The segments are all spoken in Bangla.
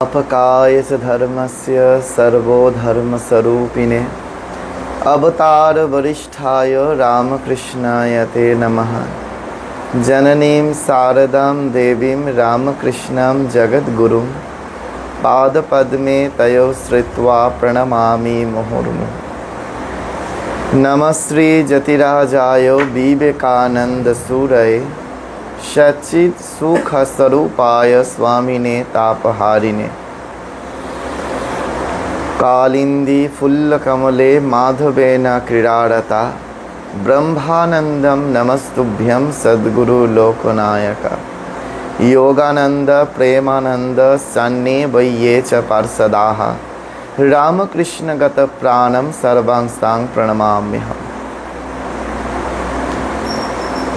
अपकाय च धर्मस्य सर्वोधर्मस्वरूपिणे अवतार वरिष्ठाय रामकृष्णाय ते नमः। जननीं शारदां देवीं रामकृष्णां जगद्गुरुं पादपद्मे तयोः श्रित्वा प्रणमामि मुहुर्मुहुः। नमः श्री जतिराजाय विवेकानन्दसूरये सच्चित् सुख स्वरूपाय स्वामिने तापहारिणे कालिंदी फुल्लकमले माधवेन क्रीडारता ब्रह्मानंदं नमस्तुभ्यं सद्गुरु लोकनायक योगानंद प्रेमानंद सन्ने वैये च पार्षदाः रामकृष्ण गत प्राणं सर्वांस्तां प्रणमाम्यहम्।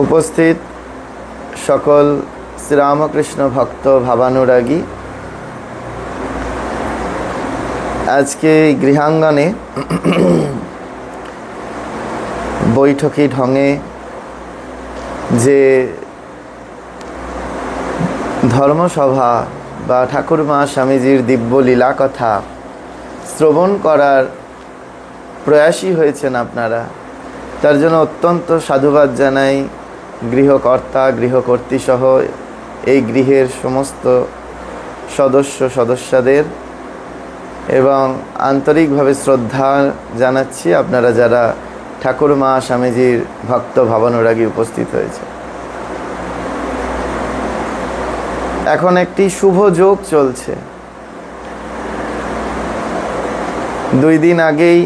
उपस्थित সকল শ্রীরামকৃষ্ণ ভক্ত ভাবানুরাগী, আজকে গৃহাঙ্গনে বৈঠকি ঢঙে যে ধর্মসভা বা ঠাকুরমা স্বামীজির দিব্য লীলা কথা শ্রবণ করার প্রয়াসী হয়েছেন আপনারা, তার জন্য অত্যন্ত সাধুবাদ জানাই গৃহকর্তা গৃহকর্ত্রী সহ এই গৃহের সমস্ত সদস্যদের এবং আন্তরিকভাবে শ্রদ্ধা জানাচ্ছি আপনারা যারা ঠাকুরমা স্বামীজির ভক্ত ভাবানুরাগী উপস্থিত হয়েছে। এখন একটি শুভ যোগ চলছে। 2 দিন আগেই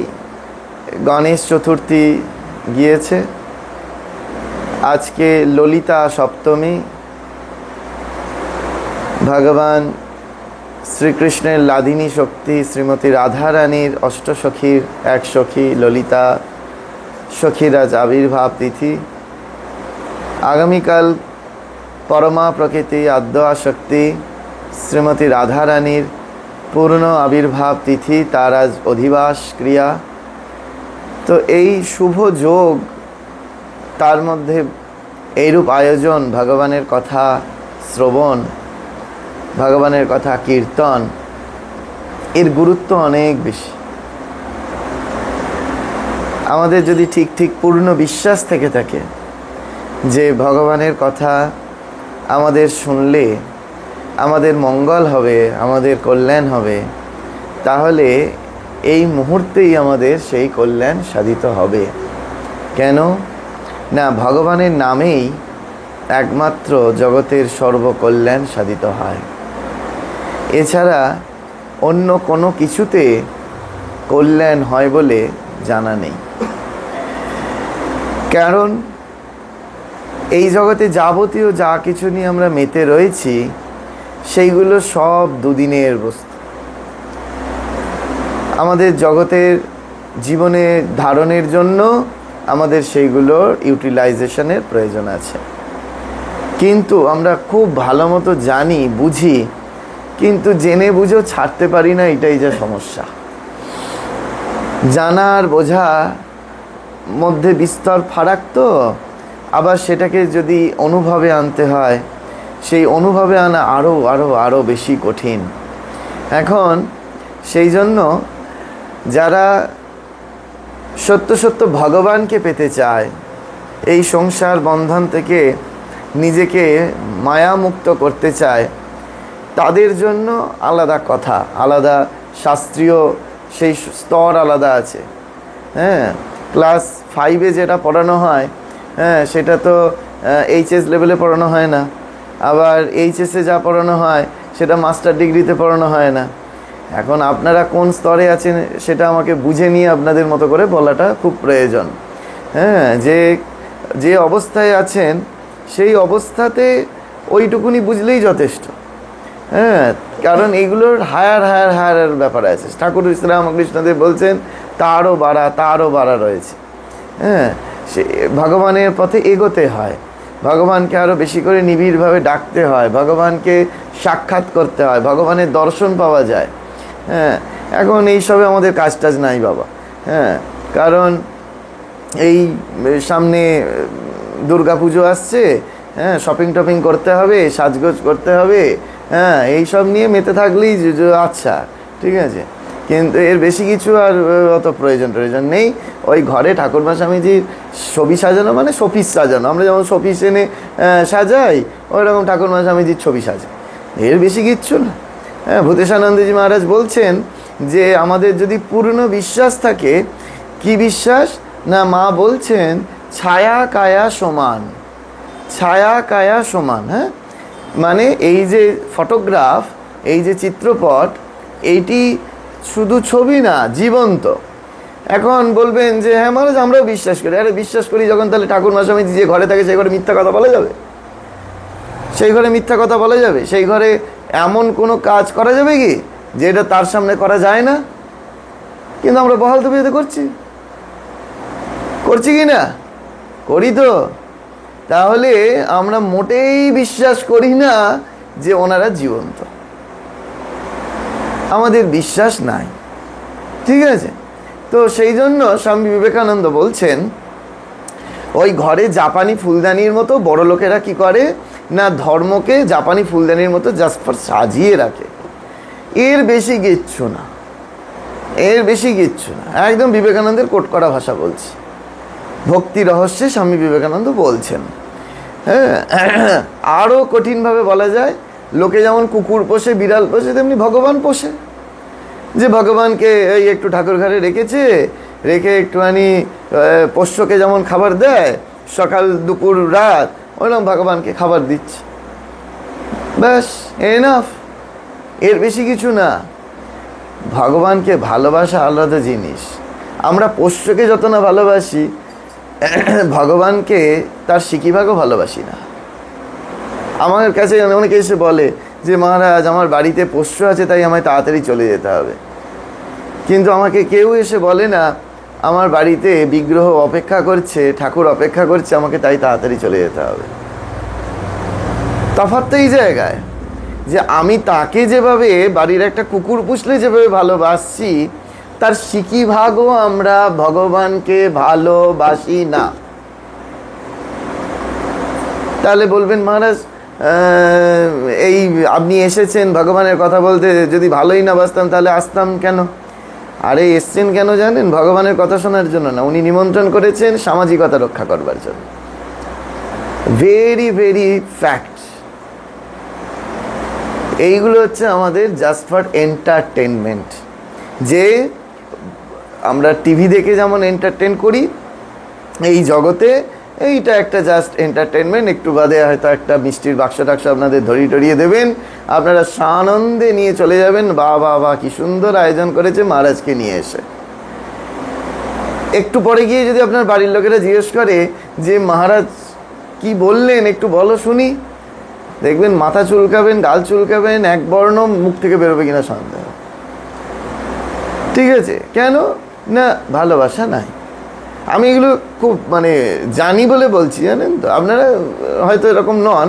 গণেশ চতুর্থী গিয়েছে, আজকে ললিতা সপ্তমী। ভগবান শ্রীকৃষ্ণের লাদিনী শক্তি শ্রীমতী রাধারানীর অষ্টসখীর এক সখী ললিতা সখীরাজ আবির্ভাব তিথি। আগামীকাল পরমা প্রকৃতি আদ্য শক্তি শ্রীমতী রাধারানীর পূর্ণ আবির্ভাব তিথি, তার আজ অধিবাস ক্রিয়া। তো এই শুভ যোগ, তার মধ্যে এইরূপ আয়োজন, ভগবানের কথা শ্রবণ, ভগবানের কথা কীর্তন, এর গুরুত্ব অনেক বেশি। আমাদের যদি ঠিক পূর্ণ বিশ্বাস থেকে থাকে যে ভগবানের কথা আমাদের শুনলে আমাদের মঙ্গল হবে, আমাদের কল্যাণ হবে, তাহলে এই মুহূর্তেই আমাদের সেই কল্যাণ সাধিত হবে। কেন না, ভগবানের নামেই একমাত্র জগতের সর্বকল্যাণ সাধিত হয়। এছাড়া অন্য কোনো কিছুতে কল্যাণ হয় বলে জানা নেই। কারণ এই জগতে যাবতীয় যা কিছু নিয়ে আমরা মেতে রয়েছি সেইগুলো সব দুদিনের বস্তু। আমাদের জগতের জীবনে ধারণের জন্য আমাদের সেইগুলোর ইউটিলাইজেশনের প্রয়োজন আছে, কিন্তু আমরা খুব ভালো মতো জানি, বুঝি, কিন্তু জেনে বুঝেও ছাড়তে পারি না। এটাই যে সমস্যা। জানা আর বোঝা মধ্যে বিস্তর ফারাক। তো আবার সেটাকে যদি অনুভবে আনতে হয়, সেই অনুভবে আনা আরও বেশি কঠিন। এখন সেই জন্য যারা সত্য ভগবানকে পেতে চায়, এই সংসার বন্ধন থেকে নিজেকে মায়ামুক্ত করতে চায়, তাদের জন্য আলাদা কথা, আলাদা শাস্ত্রীয় সেই স্তর আলাদা আছে। ক্লাস 5-এ যেটা পড়ানো হয়, সেটা তো এইচএস লেভেলে পড়ানো হয় না। আবার এইচএসে যা পড়ানো হয় সেটা মাস্টার ডিগ্রিতে পড়ানো হয় না। এখন আপনারা কোন স্তরে আছেন সেটা আমাকে বুঝে নিয়ে আপনাদের মতো করে বলাটা খুব প্রয়োজন। যে অবস্থায় আছেন সেই অবস্থাতে ওইটুকুনি বুঝলেই যথেষ্ট। কারণ এইগুলোর হায়ার ব্যাপার আছে। ঠাকুর শ্রীরামকৃষ্ণদেব বলছেন তারও বাড়া রয়েছে। সে ভগবানের পথে এগোতে হয়, ভগবানকে আরও বেশি করে নিবিড়ভাবে ডাকতে হয়, ভগবানকে সাক্ষাৎ করতে হয়, ভগবানের দর্শন পাওয়া যায়। এখন এইসবে আমাদের কাজ নাই বাবা। কারণ এই সামনে দুর্গা পুজো আসছে, শপিং টপিং করতে হবে, সাজগোজ করতে হবে, হ্যাঁ, এইসব নিয়ে মেতে থাকলেই আচ্ছা ঠিক আছে, কিন্তু এর বেশি কিছু আর অত প্রয়োজন নেই। ওই ঘরে ঠাকুরমা স্বামীজির ছবি সাজানো মানে শোপিস সাজানো, আমরা যেমন শোপিস এনে সাজাই, ওই রকম ঠাকুরমা স্বামীজির ছবি সাজাই, এর বেশি কিচ্ছু না। হ্যাঁ, ভূতেশানন্দজি মহারাজ বলছেন যে আমাদের যদি পূর্ণ বিশ্বাস থাকে, কি বিশ্বাস না, মা বলছেন ছায়া কায়া সমান, ছায়া কায়া সমান। হ্যাঁ, মানে এই যে ফটোগ্রাফ, এই যে চিত্রপট, এইটি শুধু ছবি না, জীবন্ত। এখন বলবেন যে হ্যাঁ মহারাজ আমরাও বিশ্বাস করি। আরে বিশ্বাস করি যখন, তাহলে ঠাকুরমা স্বামীজি যে ঘরে থাকে সেই ঘরে মিথ্যা কথা বলা যাবে? সেই ঘরে মিথ্যা কথা বলা যাবে? সেই ঘরে এমন কোনো কাজ করা যাবে কি যেটা তার সামনে করা যায় না? কিন্তু আমরা বহাল তবিয়তে করছি কি না? করি তো। তাহলে আমরা মোটেই বিশ্বাস করি না যে ওনারা জীবন্ত, আমাদের বিশ্বাস নাই, ঠিক আছে? তো সেই জন্য স্বামী বিবেকানন্দ বলছেন ওই ঘরে জাপানি ফুলদানির মতো বড় লোকেরা কি করে না, ধর্মকে জাপানি ফুলদানির মতো জাস্ট ফর সাজিয়ে রাখে, এর বেশি কিচ্ছু না, এর বেশি কিচ্ছু না। একদম বিবেকানন্দের কোট করা ভাষা বলছি, ভক্তি রহস্যে স্বামী বিবেকানন্দ বলছেন। হ্যাঁ, আরও কঠিনভাবে বলা যায়, লোকে যেমন কুকুর পোষে, বিড়াল পোষে, তেমনি ভগবান পোষে। যে ভগবানকে এই একটু ঠাকুর ঘরে রেখেছে, রেখে একটুখানি পোষ্যকে যেমন খাবার দেয় সকাল দুপুর রাত, ওইরকম ভগবানকে খাবার দিচ্ছে, ব্যাস এনাফ, এর বেশি কিছু না। ভগবানকে ভালোবাসা আলাদা জিনিস। আমরা পোষ্যকে যত না ভালোবাসি, ভগবানকে তার সিকিভাগও ভালোবাসি না। আমার কাছে অনেকে এসে বলে যে মহারাজ আমার বাড়িতে পোষ্য আছে, তাই আমায় তাড়াতাড়ি চলে যেতে হবে। কিন্তু আমাকে কেউ এসে বলে না আমার বাড়িতে বিগ্রহ অপেক্ষা করছে, ঠাকুর অপেক্ষা করছে, আমাকে তাই তাড়াতাড়ি চলে যেতে হবে। তফাৎ তো এই জায়গায় যে আমি তাকে যেভাবে বাড়ির একটা কুকুর পুষলে যেভাবে ভালোবাসছি, তার সিকিভাগও আমরা ভগবানকে ভালোবাসি না। তাহলে বলবেন মহারাজ এই আপনি এসেছেন ভগবানের কথা বলতে, যদি ভালোই না বাসতাম তাহলে আসতাম কেন? আরে এসছেন কেন জানেন? ভগবানের কথা শোনার জন্য না, উনি নিমন্ত্রণ করেছেন সামাজিকতা রক্ষা করবার জন্য। Very very fact. এইগুলো হচ্ছে আমাদের জাস্ট ফর এন্টারটেনমেন্ট। যে আমরা টিভি দেখে যেমন এন্টারটেন করি, এই জগতে এইটা একটা জাস্ট এন্টারটেনমেন্ট। একটু বাদে হয়তো একটা মিষ্টির বাক্স টাক্স আপনাদের ধরিয়ে দেবেন, আপনারা সানন্দে নিয়ে চলে যাবেন, বা কি সুন্দর আয়োজন করেছে মহারাজকে নিয়ে এসে। একটু পরে গিয়ে যদি আপনার বাড়ির লোকেরা জিজ্ঞেস করে যে মহারাজ কি বললেন একটু বলো শুনি, দেখবেন মাথা চুলকাবেন, গাল চুলকাবেন, এক বর্ণ মুখ থেকে বেরোবে কিনা সন্দেহ। ঠিক আছে? কেন না? ভালোবাসা নাই। আমি এগুলো খুব জানি বলে বলছি, জানেন তো। আপনারা হয়তো এরকম নন,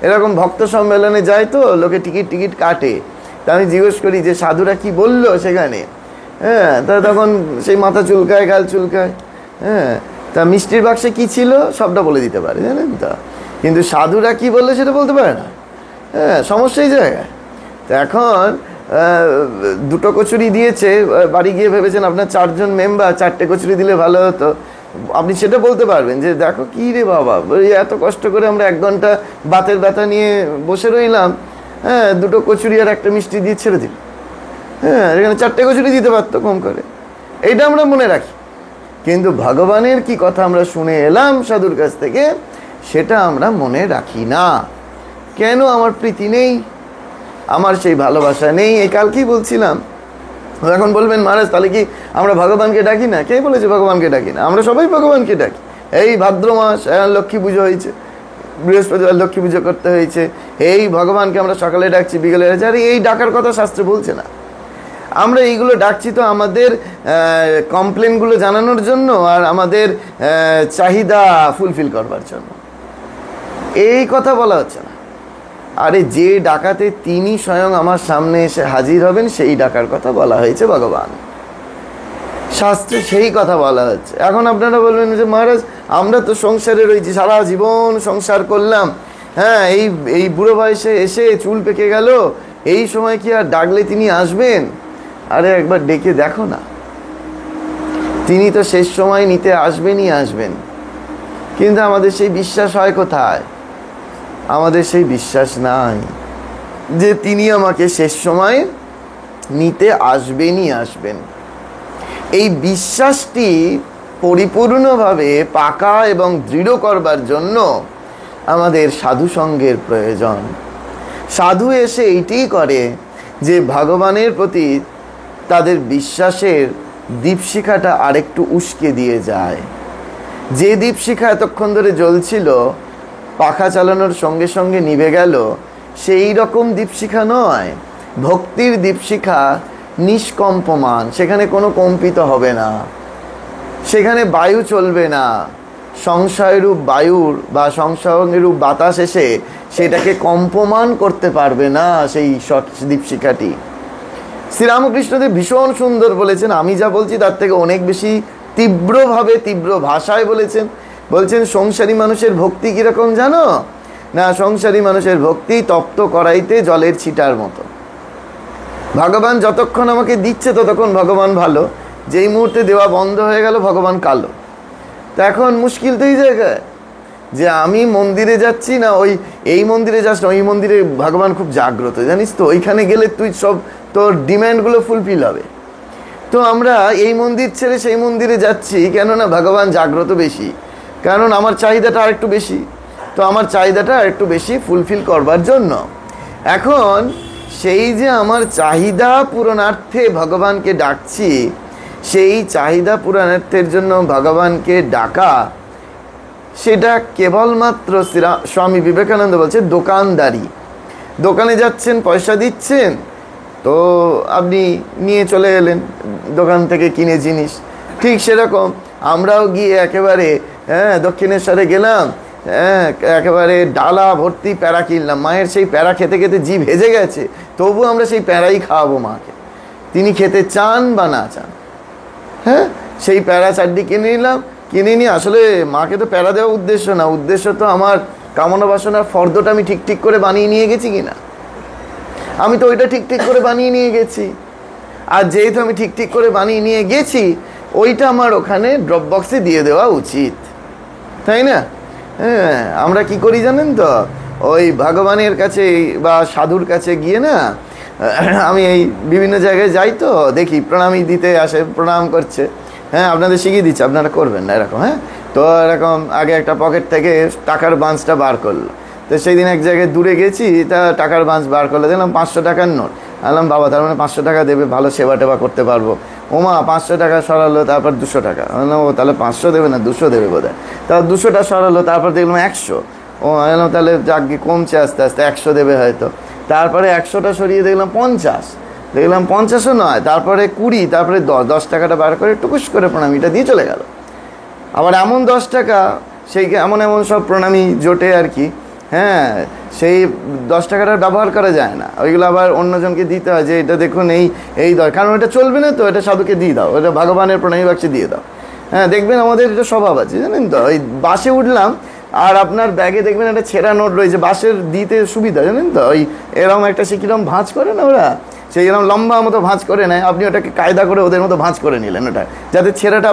এরকম ভক্ত সম্মেলনে যায় তো লোকে টিকিট কাটে, তা আমি জিজ্ঞেস করি যে সাধুরা কি বললো সেখানে। হ্যাঁ, তা তখন সেই মাথা চুলকায়, গাল চুলকায়। হ্যাঁ, তা মিষ্টির বাক্সে কি ছিল সবটা বলে দিতে পারে, জানেন তো। কিন্তু সাধুরা কি বললো সেটা বলতে পারে না। হ্যাঁ, সমস্যা এই জায়গায়। তো এখন দুটো কচুরি দিয়েছে, বাড়ি গিয়ে ভেবেছেন আপনার 4 জন মেম্বার, 4টে কচুরি দিলে ভালো হতো। আপনি সেটা বলতে পারবেন যে দেখো কি রে বাবা, এত কষ্ট করে আমরা 1 ঘন্টা বাতের ব্যথা নিয়ে বসে রইলাম, হ্যাঁ, 2টো কচুরি আর 1টা মিষ্টি দিয়ে ছেড়ে দিল। হ্যাঁ, এখানে 4টে কচুরি দিতে পারতো কম করে। এইটা আমরা মনে রাখি, কিন্তু ভগবানের কি কথা আমরা শুনে এলাম সাধুর কাছ থেকে, সেটা আমরা মনে রাখি না। কেন? আমার প্রীতি নেই, আমার সেই ভালোবাসা নেই। এই কালকেই বলছিলাম। এখন বলবেন মহারাজ তাহলে কি আমরা ভগবানকে ডাকি না? কে বলেছে ভগবানকে ডাকি না? আমরা সবাই ভগবানকে ডাকি। এই ভাদ্র মাস লক্ষ্মী পুজো হয়েছে, বৃহস্পতিবার লক্ষ্মী পুজো করতে হয়েছে, এই ভগবানকে আমরা সকালে ডাকছি, বিকেলে ডাকছি। আরে এই ডাকার কথা শাস্ত্রে বলছে না। আমরা এইগুলো ডাকছি তো আমাদের কমপ্লেনগুলো জানানোর জন্য আর আমাদের চাহিদা ফুলফিল করবার জন্য। এই কথা বলা হচ্ছে না। আরে যে ডাকাতে তিনি স্বয়ং আমার সামনে এসে হাজির হবেন, সেই ডাকার কথা বলা হয়েছে ভগবান শাস্ত্রে, সেই কথা বলা হচ্ছে। এখন আপনারা বলবেন যে মহারাজ আমরা তো সংসারে রয়েছি, সারা জীবন সংসার করলাম, হ্যাঁ, এই এই বুড়ো বয়সে এসে চুল পেকে গেল, এই সময় কি আর ডাকলে তিনি আসবেন? আরে একবার ডেকে দেখো না, তিনি তো শেষ সময় নিতে আসবেনই আসবেন। কিন্তু আমাদের সেই বিশ্বাস হয় কোথায়? আমাদের সেই বিশ্বাস নাই যে তিনি আমাকে শেষ সময় নিতে আসবেনই আসবেন। এই বিশ্বাসটি পরিপূর্ণভাবে পাকা এবং দৃঢ় করবার জন্য আমাদের সাধু সঙ্গের প্রয়োজন। সাধু এসে এইটি করে যে ভগবানের প্রতি তাদের বিশ্বাসের দীপশিখাটা আরেকটু উস্কে দিয়ে যায়। যে দীপশিখা এতক্ষণ ধরে জ্বলছিল, পাখা চালানোর সঙ্গে সঙ্গে নিভে গেল, সেই রকম দীপশিখা নয়। ভক্তির দীপশিখা নিষ্কম্পমান, সেখানে কোনো কম্পিত হবে না, সেখানে বায়ু চলবে না। সংশয়রূপ বায়ুর বা সংশয়রূপ বাতাস এসে সেটাকে কম্পমান করতে পারবে না সেই দীপশিখাটি। শ্রীরামকৃষ্ণদেব ভীষণ সুন্দর বলেছেন, আমি যা বলছি তার থেকে অনেক বেশি তীব্রভাবে, তীব্র ভাষায় বলেছেন। বলছেন সংসারী মানুষের ভক্তি কিরকম জানো না? সংসারী মানুষের ভক্তি তপ্ত কড়াইতে জলের ছিটার মতো। ভগবান যতক্ষণ আমাকে দিচ্ছে ততক্ষণ ভগবান ভালো, যেই মুহূর্তে দেওয়া বন্ধ হয়ে গেল ভগবান কালো। তা এখন মুশকিল তো এই জায়গায় যে আমি মন্দিরে যাচ্ছি না, এই মন্দিরে যাস না, ওই মন্দিরে ভগবান খুব জাগ্রত, জানিস তো, ওইখানে গেলে তুই সব তোর ডিম্যান্ডগুলো ফুলফিল হবে। তো আমরা এই মন্দির ছেড়ে সেই মন্দিরে যাচ্ছি, কেননা ভগবান জাগ্রত বেশি, কারণ আমার চাহিদাটা আর একটু বেশি। তো আমার চাহিদাটা আর একটু বেশি ফুলফিল করবার জন্য এখন সেই যে আমার চাহিদা পূরণার্থে ভগবানকে ডাকছি, সেই চাহিদা পূরণার্থের জন্য ভগবানকে ডাকা, সেটা কেবলমাত্র স্বামী বিবেকানন্দ বলছে দোকানদারি। দোকানে যাচ্ছেন, পয়সা দিচ্ছেন, তো আপনি নিয়ে চলে এলেন দোকান থেকে কিনে জিনিস। ঠিক সেরকম আমরাও গিয়ে একেবারে দক্ষিণেশ্বরে গেলাম, একেবারে ডালা ভর্তি প্যারা কিনলাম। মায়ের সেই প্যারা খেতে খেতে জিভ ভেজে গেছে, তবু আমরা সেই প্যারাই খাওয়াবো মাকে, তিনি খেতে চান বা না চান। হ্যাঁ, সেই প্যারা চারটি কিনে নিলাম, কিনে নিয়ে আসলে মাকে তো প্যারা দেওয়া উদ্দেশ্য না, উদ্দেশ্য তো আমার কামনা বাসনার ফর্দটা আমি ঠিক ঠিক করে বানিয়ে নিয়ে গেছি কিনা। আমি তো ওইটা ঠিক ঠিক করে বানিয়ে নিয়ে গেছি, আর যেহেতু আমি ঠিক ঠিক করে বানিয়ে নিয়ে গেছি, ওইটা আমার ওখানে ড্রপ বক্সে দিয়ে দেওয়া উচিত, তাই না? হ্যাঁ, আমরা কি করি জানেন তো, ওই ভগবানের কাছে বা সাধুর কাছে গিয়ে না, আমি এই বিভিন্ন জায়গায় যাই তো দেখি প্রণামী দিতে আসে, প্রণাম করছে। হ্যাঁ, আপনাদের শিখিয়ে দিচ্ছে, আপনারা করবেন না এরকম। হ্যাঁ, তো এরকম আগে একটা পকেট থেকে টাকার বান্সটা বার করলো। তো সেই দিন এক জায়গায় দূরে গেছি, তা টাকার বান্স বার করলো, দেখলাম 500 টাকার নোট। বললাম বাবা, তার মানে 500 টাকা দেবে, ভালো সেবা টেবা করতে পারবো। ওমা 500 টাকা সরালো, তারপর 200 টাকা। বললাম ও তাহলে 500 দেবে না, 200 দেবে বোধ হয়। তারপর 200টা সরালো, তারপর দেখলাম 100। ও বললাম তাহলে যাক কমছে আস্তে আস্তে, 100 দেবে হয়তো। তারপরে 100টা সরিয়ে দেখলাম 50, দেখলাম 50ও নয়, তারপরে 20, তারপরে 10 টাকাটা বার করে টুকুস করে প্রণামীটা দিয়ে চলে গেল। আবার এমন 10 টাকা, সেই এমন সব প্রণামী জোটে আর কি। হ্যাঁ, সেই 10 টাকাটার ব্যবহার করা যায় না, ওইগুলো আবার অন্যজনকে দিতে হয়, যে এটা দেখুন এই দর, কারণ এটা চলবে না, তো এটা সাধুকে দিয়ে দাও, এটা ভগবানের প্রণামী বাক্সে দিয়ে দাও। হ্যাঁ, দেখবেন আমাদের এটা স্বভাব আছে, জানেন তো। ওই বাসে উঠলাম আর আপনার ব্যাগে দেখবেন একটা ছেঁড়া নোট রয়েছে, বাসের দিতে সুবিধা, জানেন তো। ওই এরকম একটা সে কিরকম ভাঁজ করে না ওরা, সেই এরকম লম্বা মতো ভাঁজ করে নেয়, আপনি ওটাকে কায়দা করে ওদের মতো ভাঁজ করে নিলেন, ওটা যাতে ছেঁড়াটা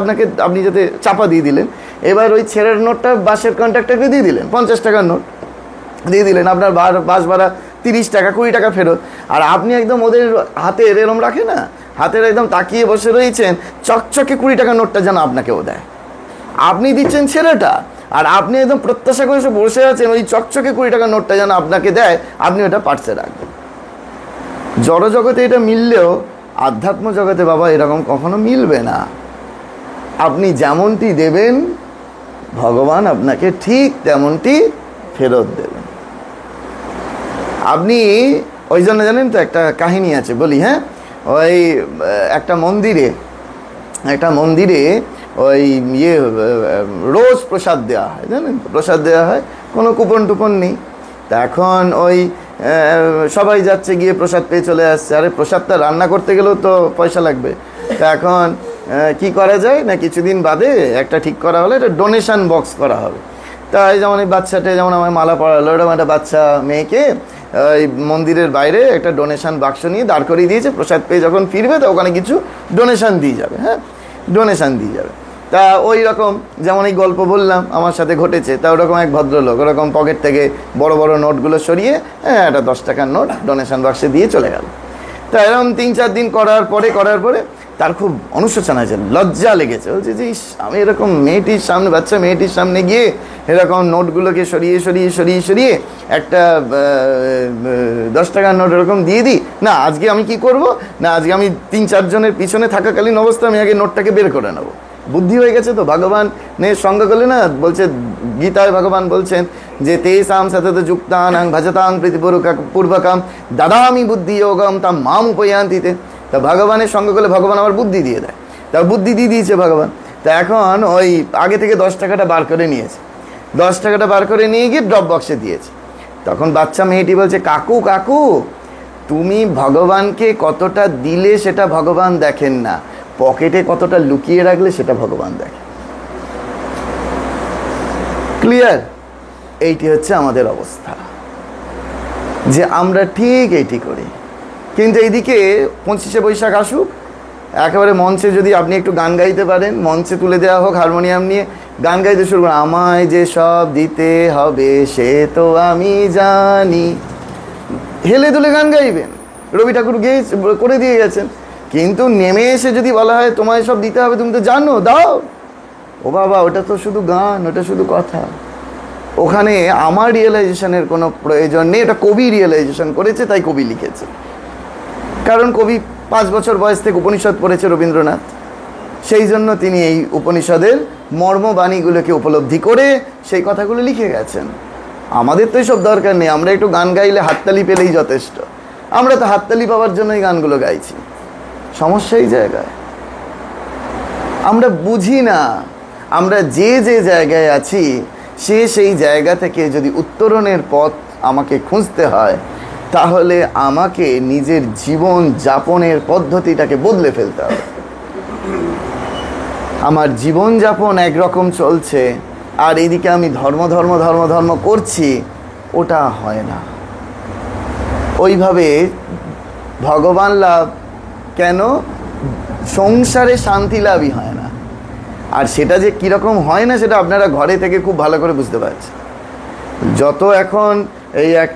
আপনি যাতে চাপা দিয়ে দিলেন। এবার ওই ছেঁড়ার নোটটা বাসের কন্ট্রাক্টরকে দিয়ে দিলেন, 50 টাকার নোট দিয়ে দিলেন, আপনার বাস ভাড়া 30 টাকা, 20 টাকা ফেরত। আর আপনি একদম ওদের হাতের এরম রাখে না, হাতের একদম তাকিয়ে বসে রয়েছেন, চকচকে 20 টাকার নোটটা যেন আপনাকেও দেয়। আপনি দিচ্ছেন ছেলেটা, আর আপনি একদম প্রত্যাশা করে বসে আছেন ওই চকচকে 20 টাকার নোটটা যেন আপনাকে দেয়, আপনি ওটা পার্সে রাখবেন। জড় জগতে এটা মিললেও আধ্যাত্ম জগতে বাবা এরকম কখনো মিলবে না। আপনি যেমনটি দেবেন ভগবান আপনাকে ঠিক তেমনটি ফেরত দেবেন। আপনি ওই জন্য জানেন তো, একটা কাহিনী আছে বলি। হ্যাঁ, ওই একটা মন্দিরে ওই রোজ প্রসাদ দেওয়া হয়, জানেন তো, প্রসাদ দেওয়া হয়, কোনো কুপন টুপন নেই। তা এখন ওই সবাই যাচ্ছে, গিয়ে প্রসাদ পেয়ে চলে আসছে। আরে প্রসাদটা রান্না করতে গেলেও তো পয়সা লাগবে। তা এখন কি করা যায় না, কিছুদিন বাদে একটা ঠিক করা হলো, এটা ডোনেশন বক্স করা হবে। তাই যেমন এই বাচ্চাটা যেমন আমার মালা পড়ালো, ওরকম একটা বাচ্চা মেয়েকে এই মন্দিরের বাইরে একটা ডোনেশন বাক্স নিয়ে দাঁড় করিয়ে দিয়েছে, প্রসাদ পেয়ে যখন ফিরবে তো ওখানে কিছু ডোনেশন দিয়ে যাবে, হ্যাঁ ডোনেশন দিয়ে যাবে। তা ওই রকম যেমন এই গল্প বললাম আমার সাথে ঘটেছে, তা ওরকম এক ভদ্রলোক ওরকম পকেট থেকে বড় বড় নোটগুলো সরিয়ে একটা 10 টাকার নোট ডোনেশন বাক্সে দিয়ে চলে গেল। তা এরকম 3-4 দিন করার পরে তার খুব অনুশোচনা হয়েছে, লজ্জা লেগেছে, বলছে যে আমি এরকম মেয়েটির সামনে, বাচ্চা মেয়েটির সামনে গিয়ে এরকম নোটগুলোকে সরিয়ে একটা 10 টাকার নোট এরকম দিয়ে দিই না, আজকে আমি কি করব না, আজকে আমি 3-4 জনের পিছনে থাকাকালীন অবস্থা আমি আগে নোটটাকে বের করে নেবো। বুদ্ধি হয়ে গেছে তো, ভগবানের সঙ্গ করলে না, বলছে গীতায় ভগবান বলছেন যে তেসাম সতত যুক্তানাং ভজতাং প্রীতিপূর্বকম দাদামি বুদ্ধি যোগম তা মাম উপয়ান্তিতে। তা ভগবানের সঙ্গ করলে ভগবান আবার বুদ্ধি দিয়ে দেয়, তা বুদ্ধি দিয়ে দিয়েছে ভগবান। তা এখন ওই আগে থেকে 10 টাকাটা বার করে নিয়েছে, 10 টাকাটা বার করে নিয়ে গিয়ে ড্রপ বক্সে দিয়েছে। তখন বাচ্চা মেয়েটি বলছে, কাকু কাকু তুমি ভগবানকে কতটা দিলে সেটা ভগবান দেখেন না, পকেটে কতটা লুকিয়ে রাখলে সেটা ভগবান দেখে। ক্লিয়ার? এইটি হচ্ছে আমাদের অবস্থা, যে আমরা ঠিক এইটি করি। কিন্তু এইদিকে 25শে বৈশাখ আসুক, একেবারে মঞ্চে যদি আপনি একটু গান গাইতে পারেন, মঞ্চে তুলে দেওয়া হোক হারমোনিয়াম নিয়ে, গান গাইতে শুরু করুন, আমায় যে সব দিতে হবে সে তো আমি জানি, হেলে দুলে গান গাইবেন। রবি ঠাকুর গিয়ে করে দিয়ে গেছেন। কিন্তু নেমে এসে যদি বলা হয় তোমায় সব দিতে হবে, তুমি তো জানো, দাও, ও বাবা ওটা তো শুধু গান, ওটা শুধু কথা, ওখানে আমার রিয়েলাইজেশনের কোনো প্রয়োজন নেই। এটা কবি রিয়েলাইজেশন করেছে, তাই কবি লিখেছে। কারণ কবি 5 বছর বয়স থেকে উপনিষদ পড়েছে রবীন্দ্রনাথ, সেই জন্য তিনি এই উপনিষদের মর্মবাণীগুলোকে উপলব্ধি করে সেই কথাগুলো লিখে গেছেন। আমাদের তো এইসব দরকার নেই, আমরা একটু গান গাইলে হাততালি পেলেই যথেষ্ট। আমরা তো হাততালি পাওয়ার জন্যই গানগুলো গাইছি। সমস্যা এই জায়গায়, আমরা বুঝি না আমরা যে জায়গায় আছি সেই জায়গা থেকে যদি উত্তরণের পথ আমাকে খুঁজতে হয়, তাহলে আমাকে নিজের জীবন যাপনের পদ্ধতিটাকে বদলে ফেলতে হবে। আমার জীবন যাপন একরকম চলছে, আর এদিকে আমি ধর্ম করছি, ওটা হয় না। ওইভাবে ভগবান লাভ কেন, সংসারে শান্তি লাভই হয় না। আর সেটা যে কীরকম হয় না সেটা আপনারা ঘরে থেকে খুব ভালো করে বুঝতে পারছেন। যত এখন এই এক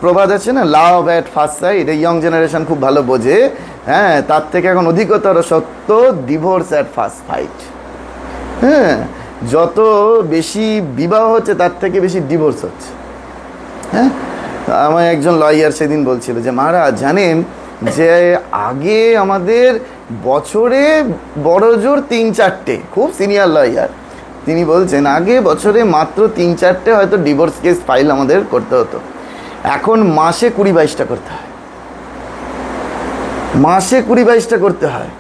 প্রবাদ আছে না, লাভ অ্যাট ফার্স্ট সাইট, এই ইয়ং জেনারেশন খুব ভালো বোঝে, হ্যাঁ, তার থেকে এখন অধিকতর সত্য ডিভোর্স অ্যাট ফার্স্ট ফাইট। হ্যাঁ, যত বেশি বিবাহ হচ্ছে তার থেকে বেশি ডিভোর্স হচ্ছে। হ্যাঁ, আমার একজন লয়ার সেদিন বলছিল যে মহারাজ জানেন যে আগে আমাদের বছরে বড় জোর 3-4টে, খুব সিনিয়র লয়ার, তিনি বলছেন আগে বছরে মাত্র 3-4টে হয়তো ডিভোর্স কেস ফাইল আমাদের করতে হতো, এখন মাসে 20-22টা করতে হয়, মাসে 20-22টা করতে হয়।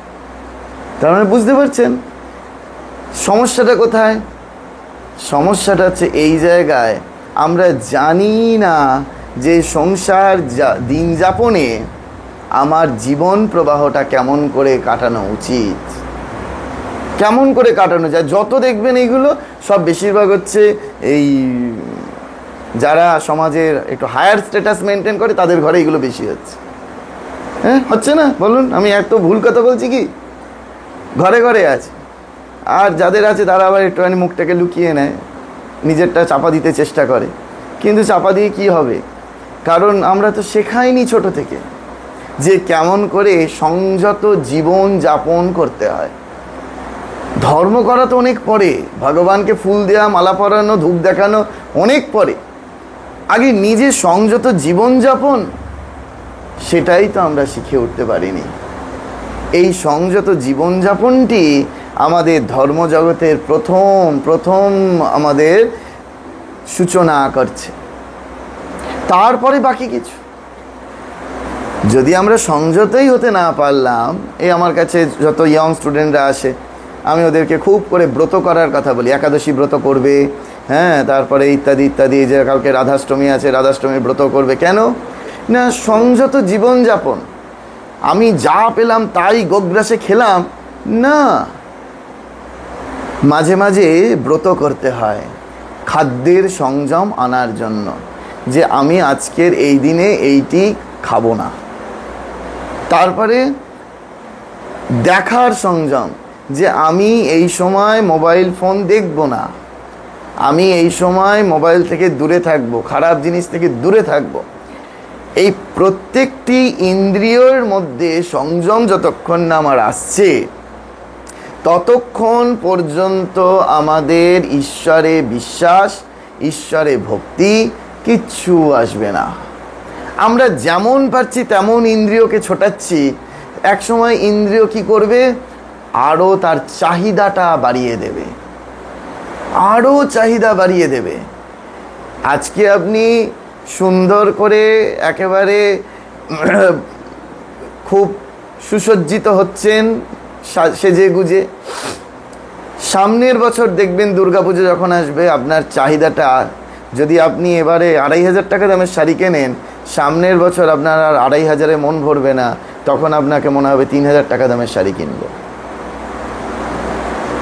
তার মানে বুঝতে পারছেন সমস্যাটা কোথায়? সমস্যাটা হচ্ছে এই জায়গায় আমরা জানি না যে সংসার দিন যাপনে আমার জীবন প্রবাহটা কেমন করে কাটানো উচিত, কেমন করে কাটানো যায়। যত দেখবেন এইগুলো সব বেশিরভাগ হচ্ছে এই যারা সমাজের একটু হায়ার স্ট্যাটাস মেনটেন করে তাদের ঘরে এগুলো বেশি হচ্ছে। হ্যাঁ, হচ্ছে না বলুন? আমি এত ভুল কথা বলছি কি? ঘরে ঘরে আছে। আর যাদের আছে তারা আবার একটুখানি মুখটাকে লুকিয়ে নেয়, নিজেরটা চাপা দিতে চেষ্টা করে, কিন্তু চাপা দিয়ে কি হবে? কারণ আমরা তো শেখাইনি ছোট থেকে যে কেমন করে সংযত জীবন যাপন করতে হয়। ধর্ম করা তো অনেক পরে, ভগবানকে ফুল দেওয়া, মালা পরানো, ধূপ দেখানো অনেক পরে, আগে নিজে সংযত জীবনযাপন সেটাই তো আমরা শিখে উঠতে পারিনি। এই সংযত জীবনযাপনটি আমাদের ধর্মজগতের প্রথম আমাদের সূচনা করছে, তারপরে বাকি কিছু। যদি আমরা সংযতই হতে না পারলাম, এই আমার কাছে যত ইয়ং স্টুডেন্টরা আসে আমি ওদেরকে খুব করে ব্রত করার কথা বলি, একাদশী ব্রত করবে, হ্যাঁ, তারপরে ইত্যাদি ইত্যাদি, যে কালকে রাধাষ্টমী আছে রাধাষ্টমীর ব্রত করবে। কেন না? সংযত জীবনযাপন। আমি যা পেলাম তাই গোগ্রাসে খেলাম না, মাঝে মাঝে ব্রত করতে হয়, খাদ্যের সংযম আনার জন্য, যে আমি আজকের এই দিনে এইটি খাবো না। তারপরে দেখার সংযম, যে আমি এই সময় মোবাইল ফোন দেখব না, আমি এই সময় মোবাইল থেকে দূরে থাকবো, খারাপ জিনিস থেকে দূরে থাকবো। এই প্রত্যেকটি ইন্দ্রিয়ের মধ্যে সংযম যতক্ষণ না আমার আসছে, ততক্ষণ পর্যন্ত আমাদের ঈশ্বরে বিশ্বাস, ঈশ্বরে ভক্তি কিচ্ছু আসবে না। আমরা যেমন পারছি তেমন ইন্দ্রিয়কে ছোটাচ্ছি, এক সময় ইন্দ্রিয় কি করবে, আরও তার চাহিদাটা বাড়িয়ে দেবে, আরও চাহিদা বাড়িয়ে দেবে। আজকে আপনি সুন্দর করে একেবারে খুব সুসজ্জিত হচ্ছেন সেজে গুজে, সামনের বছর দেখবেন দুর্গাপুজো যখন আসবে, আপনার চাহিদাটা, যদি আপনি এবারে 2500 টাকা দামের শাড়ি কেনেন, সামনের বছর আপনার আর 2500-এ মন ভরবে না, তখন আপনাকে মনে হবে 3000 টাকা দামের শাড়ি কিনবো।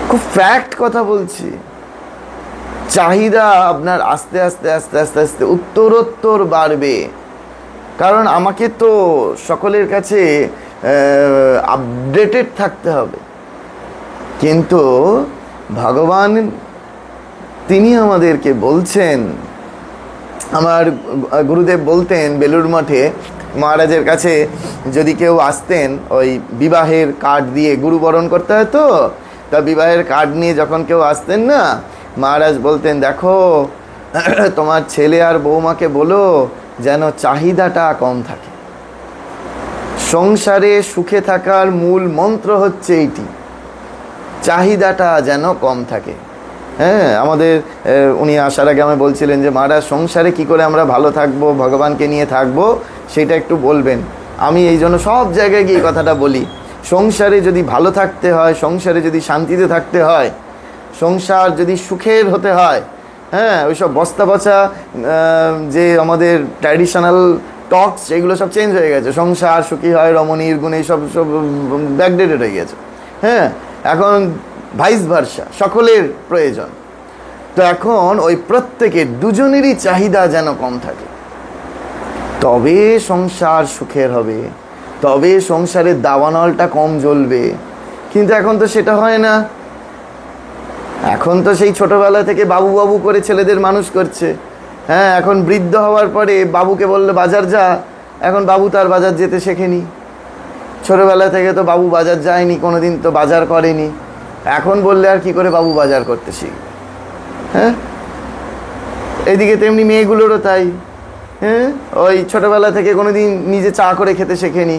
খুব ফ্যাক্ট কথা বলছি। চাহিদা আপনার আস্তে আস্তে আস্তে আস্তে আস্তে উত্তরোত্তর বাড়বে। কারণ আমাকে তো সকলের কাছে আপডেটেড থাকতে হবে, কিন্তু ভগবান তিনি আমাদেরকে বলছেন, আমার গুরুদেব বলতেন বেলুড় মঠে মহারাজের কাছে যদি কেউ আসতেন, ওই বিবাহের কার্ড দিয়ে গুরু বরণ করতে হয় তো, তা বিবাহের কার্ড নিয়ে যখন কেউ আসতেন না, মহারাজ বলতেন, দেখো তোমার ছেলে আর বৌমাকে বলো যেন চাহিদাটা কম থাকে। সংসারে সুখে থাকার মূল মন্ত্র হচ্ছে এইটি, চাহিদাটা যেন কম থাকে। হ্যাঁ, আমাদের উনি আসার আগে আমি বলছিলেন যে মহারাজ সংসারে কি করে আমরা ভালো থাকবো, ভগবানকে নিয়ে থাকবো, সেটা একটু বলবেন। আমি এই জন্য সব জায়গায় গিয়ে কথাটা বলি, সংসারে যদি ভালো থাকতে হয়, সংসারে যদি শান্তিতে থাকতে হয়, সংসার যদি সুখের হতে হয়, হ্যাঁ, ওইসব বস্তা পচা যে আমাদের ট্র্যাডিশনাল টক্স, এগুলো সব চেঞ্জ হয়ে গেছে। সংসার সুখী হয় রমণীর গুণে, সব ব্যাকডেটেড হয়ে গেছে। হ্যাঁ, এখন ভাইস ভার্সা, সকলের প্রয়োজন। তো এখন ওই প্রত্যেকের দুজনেরই চাহিদা যেন কম থাকে, তবে সংসার সুখের হবে, তবে সংসারের দাবানলটা কম জ্বলবে। কিন্তু এখন তো সেটা হয় না। এখন তো সেই ছোটবেলা থেকে বাবু বাবু করে ছেলেদের মানুষ করছে। হ্যাঁ, এখন বৃদ্ধ হওয়ার পরে বাবুকে বললে বাজার যা, এখন বাবু তার বাজার যেতে শেখেনি। ছোটবেলা থেকে তো বাবু বাজার যায়নি, কোনোদিন তো বাজার করেনি, এখন বললে আর কি করে বাবু বাজার করতে শিখবে? হ্যাঁ, এদিকে তেমনি মেয়েগুলোরও তাই। হ্যাঁ, ওই ছোটবেলা থেকে কোনোদিন নিজে চা করে খেতে শেখেনি,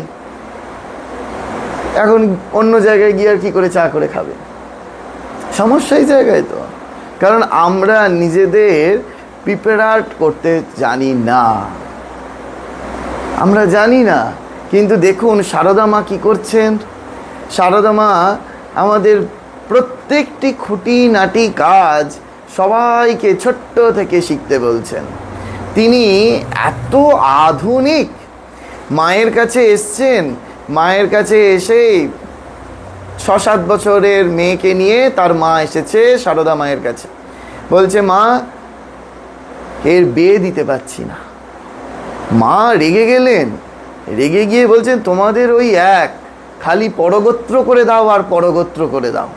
এখন অন্য জায়গায় গিয়ে আর কি করে চা করে খাবে? সমস্যা এই জায়গায় তো, কারণ আমরা নিজেদের প্রিপেয়ার করতে জানি না, আমরা জানি না। কিন্তু দেখুন সারদা মা কি করছেন। সারদা মা আমাদের প্রত্যেকটি খুঁটিনাটি কাজ সবাইকে ছোট্ট থেকে শিখতে বলছেন। তিনি এত আধুনিক, মায়ের কাছে এসছেন, মায়ের কাছে এসে 6-7 বছরের মেয়েকে নিয়ে তার মা এসেছে সারদা মায়ের কাছে, বলছে মা এর বিয়ে দিতে পারছি না। মা রেগে গেলেন, রেগে গিয়ে বলছেন তোমাদের ওই এক, খালি পরগোত্র করে দাও আর পরগোত্র করে দাও,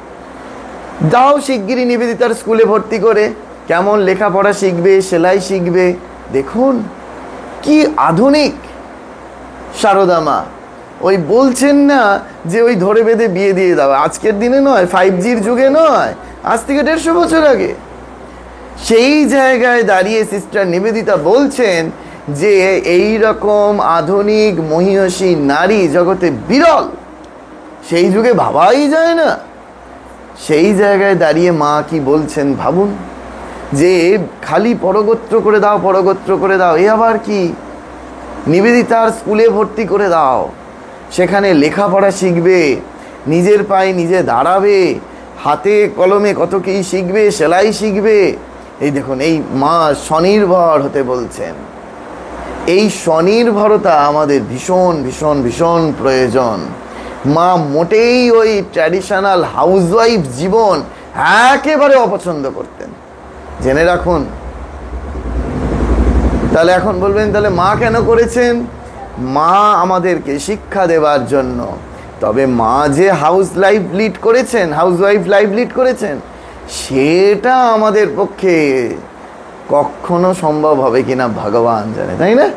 দাও শিগগিরই নিবেদিতার স্কুলে ভর্তি করে, কেমন লেখাপড়া শিখবে, সেলাই শিখবে। দেখুন কি আধুনিক সারদা মা। ওই বলছেন না যে ওই ধরে বেঁধে বিয়ে দিয়ে দাও, আজকের দিনে নয়, 5G'র যুগে নয়, আজ থেকে 150 বছর আগে। সেই জায়গায় দাঁড়িয়ে সিস্টার নিবেদিতা বলছেন যে এই রকম আধুনিক মহিয়সী নারী জগতে বিরল, সেই যুগে ভাবাই যায় না। সেই জায়গায় দাঁড়িয়ে মা কি বলছেন ভাবুন, যে খালি পরগোত্র করে দাও, পরগোত্র করে দাও, এ আবার কি? নিবেদিতার স্কুলে ভর্তি করে দাও, সেখানে লেখাপড়া শিখবে, নিজের পায়ে নিজে দাঁড়াবে, হাতে কলমে কত কি শিখবে, সেলাই শিখবে। এই দেখুন, এই মা স্বনির্ভর হতে বলছেন। এই স্বনির্ভরতা আমাদের ভীষণ ভীষণ ভীষণ প্রয়োজন। মা মোটেই ওই ট্র্যাডিশনাল হাউসওয়াইফ জীবন একেবারে অপছন্দ করতেন, জেনে রাখুন। তাহলে এখন বলবেন তাহলে মা কেন করেছেন? মা আমাদেরকে শিক্ষা দেওয়ার জন্য। তবে মা যে হাউস ওয়াইফ লাইফ লিড করেছেন, সেটা আমাদের পক্ষে কখনো সম্ভব হবে কিনা ভগবান জানে, তাই না?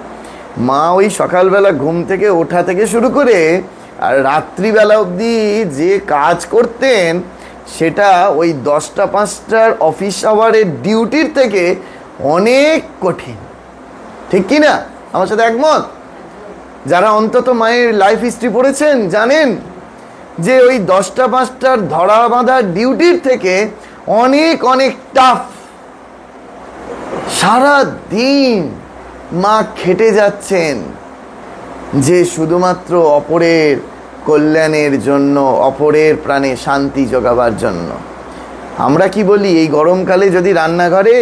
মা ওই সকালবেলা ঘুম থেকে ওঠা থেকে শুরু করে আর রাত্রিবেলা অবধি যে কাজ করতেন, সেটা ওই 10টা 5টার অফিস আওয়ারের ডিউটির থেকে অনেক কঠিন, ঠিক কি না? আমার সাথে একমত? যারা অন্তত মায়ের লাইফ হিস্ট্রি পড়েছেন জানেন যে ওই 10টা 5টার ধরা বাঁধা ডিউটির থেকে অনেক অনেক টাফ। সারা দিন মা খেটে যাচ্ছেন যে শুধুমাত্র অপরের কল্যাণের জন্য, অপরের প্রাণে শান্তি যোগাবার জন্য। আমরা কি বলি, এই গরমকালে যদি রান্নাঘরে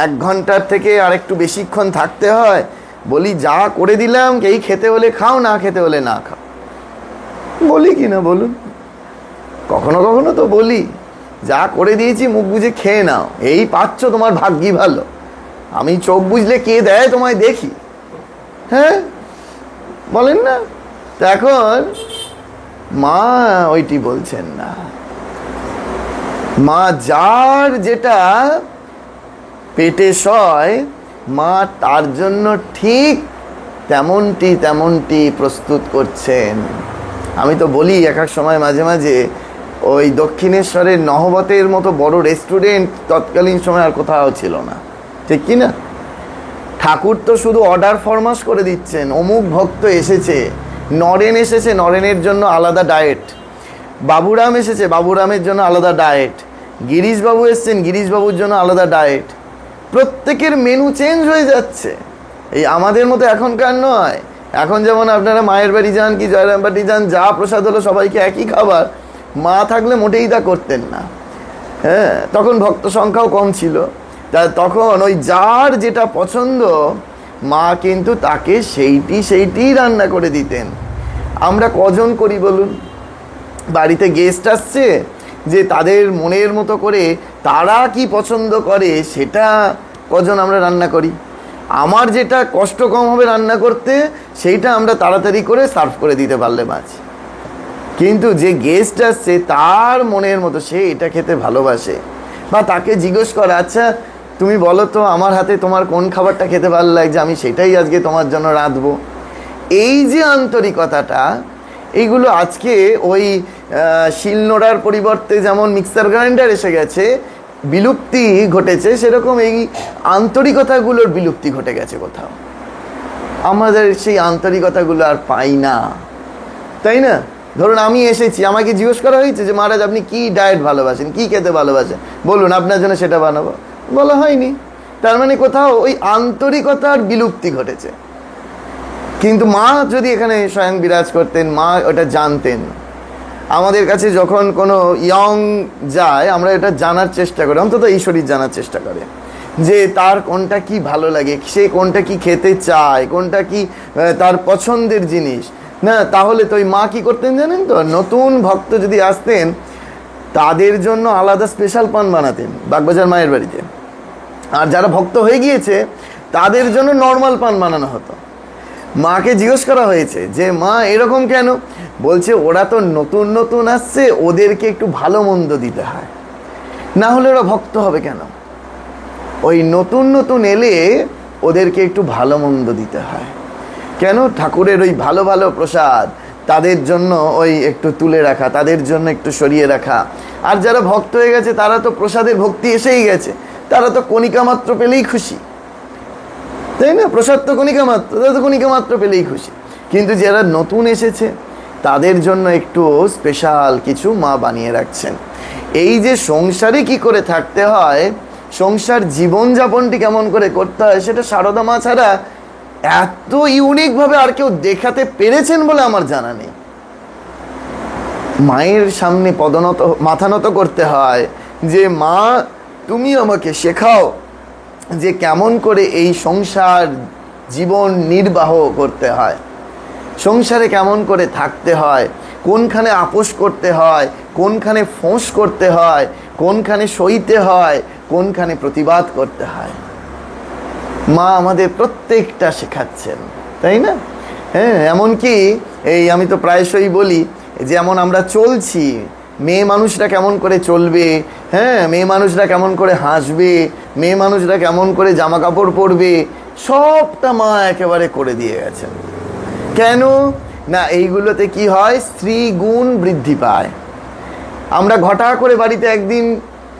1 ঘন্টার থেকে আর একটু বেশিক্ষণ থাকতে হয়, বলি যা করে দিলাম, এই খেতে হলে খাও, না খেতে হলে না খাও। বলি কি না বলুন? কখনো কখনো তো বলি, যা করে দিয়েছি মুখ বুঝে খেয়ে নাও, এই পাচ্ছ তোমার ভাগ্যি ভালো, আমি চোখ বুঝলে কে দেয় তোমায় দেখি। হ্যাঁ, বলেন না? তো এখন মা ওইটি বলছেন না। মা যার যেটা পেটে সয়, মা তার জন্য ঠিক তেমনটি প্রস্তুত করছেন। আমি তো বলি এক এক সময় মাঝে মাঝে, ওই দক্ষিণেশ্বরের নহবতের মতো বড় রেস্টুরেন্ট তৎকালীন সময় আর কোথাও ছিল না, ঠিক কি না? ঠাকুর তো শুধু অর্ডার ফরমাস করে দিচ্ছেন, অমুক ভক্ত এসেছে, নরেন এসেছে, নরেনের জন্য আলাদা ডায়েট, বাবুরাম এসেছে, বাবুরামের জন্য আলাদা ডায়েট, গিরিশবাবু এসেছেন, গিরিশবাবুর জন্য আলাদা ডায়েট। প্রত্যেকের মেনু চেঞ্জ হয়ে যাচ্ছে। এই আমাদের মতো এখনকার নয়। এখন যেমন আপনারা মায়ের বাড়ি যান কি জয়রাম বাড়ি যান, যা প্রসাদ হলো সবাইকে একই খাবার। মা থাকলে মোটেই তা করতেন না। হ্যাঁ, তখন ভক্ত সংখ্যাও কম ছিল। তা তখন ওই যার যেটা পছন্দ, মা কিন্তু তাকে সেইটি রান্না করে দিতেন। আমরা কজন করি বলুন? বাড়িতে গেস্ট আসছে, যে তাদের মনের মতো করে তারা কি পছন্দ করে সেটা কজন আমরা রান্না করি? আমার যেটা কষ্ট কম হবে রান্না করতে, সেইটা আমরা তাড়াতাড়ি করে সার্ভ করে দিতে পারলে বাঁচি। কিন্তু যে গেস্ট আসছে তার মনের মতো, সে এটা খেতে ভালোবাসে, বা তাকে জিজ্ঞেস করা, আচ্ছা তুমি বলো তো আমার হাতে তোমার কোন খাবারটা খেতে ভালো লাগছে, আমি সেটাই আজকে তোমার জন্য রাঁধবো। এই যে আন্তরিকতাটা, এইগুলো আজকে ওই শিলনোড়ার পরিবর্তে যেমন মিক্সার গ্রাইন্ডার এসে গেছে, বিলুপ্তি ঘটেছে, সেরকম এই আন্তরিকতাগুলোর বিলুপ্তি ঘটে গেছে কোথাও। আমাদের সেই আন্তরিকতাগুলো আর পাই না, তাই না? ধরুন আমি এসেছি, আমাকে জিজ্ঞেস করা হয়েছে যে মহারাজ আপনি কি ডায়েট ভালোবাসেন, কি খেতে ভালোবাসেন, বলুন আপনার জন্য সেটা বানাবো, বলা হয়নি। তার মানে কোথাও ওই আন্তরিকতার বিলুপ্তি ঘটেছে। কিন্তু মা যদি এখানে স্বয়ং বিরাজ করতেন, মা ওটা জানতেন। আমাদের কাছে যখন কোনো ইয়ং যায়, আমরা এটা জানার চেষ্টা করি, অন্তত ঈশ্বরীর জানার চেষ্টা করে যে তার কোনটা কি ভালো লাগে, সে কোনটা কি খেতে চায়, কোনটা কি তার পছন্দের জিনিস না। তাহলে তো ওই মা কি করতেন জানেন তো? নতুন ভক্ত যদি আসতেন, তাদের জন্য আলাদা স্পেশাল পান বানাতেন বাগবাজার মায়ের বাড়িতে। আর যারা ভক্ত হয়ে গিয়েছে তাদের জন্য নর্মাল পান বানানো হতো। মাকে জিজ্ঞেস করা হয়েছে যে মা এরকম কেন? বলছে ওরা তো নতুন নতুন আসছে, ওদেরকে একটু ভালো মন্দ দিতে হয়, না হলে ওরা ভক্ত হবে কেন? ওই নতুন নতুন এলে ওদেরকে একটু ভালো মন্দ দিতে হয়। কেন? ঠাকুরের ওই ভালো ভালো প্রসাদ তাদের জন্য ওই একটু তুলে রাখা, তাদের জন্য একটু সরিয়ে রাখা। আর যারা ভক্ত হয়ে গেছে তারা তো প্রসাদের ভক্তি এসেই গেছে, তারা তো কণিকা মাত্র পেলেই খুশি, তাই না? প্রসাদ তো কণিকা মাত্র, তারা তো কণিকা মাত্র পেলেই খুশি। কিন্তু যারা নতুন এসেছে তাদের জন্য একটু স্পেশাল কিছু মা বানিয়ে রাখছেন। এই যে সংসারে কি করে থাকতে হয়, সংসার জীবনযাপনটি কেমন করে করতে হয়, সেটা সারদা মা ছাড়া এত ইউনিকভাবে আর কেউ দেখাতে পেরেছেন বলে আমার জানা নেই। মায়ের সামনে মাথা নত করতে হয় যে মা তুমি আমাকে শেখাও যে কেমন করে এই সংসার জীবন নির্বাহ করতে হয়, সংসারে কেমন করে থাকতে হয়, কোনখানে আপোষ করতে হয়, কোনখানে ফোঁস করতে হয়, কোনখানে সইতে হয়, কোনখানে প্রতিবাদ করতে হয়। মা আমাদের প্রত্যেকটা শেখাচ্ছেন, তাই না? হ্যাঁ, এমনকি এই আমি তো প্রায়শই বলি, যেমন আমরা চলছি, মেয়ে মানুষরা কেমন করে চলবে, হ্যাঁ, মেয়ে মানুষরা কেমন করে হাসবে, মেয়ে মানুষরা কেমন করে জামা কাপড় পরবে, সবটা মা একেবারে করে দিয়ে গেছেন। কেন না, এইগুলোতে কি হয়, স্ত্রী গুণ বৃদ্ধি পায়। আমরা ঘটা করে বাড়িতে একদিন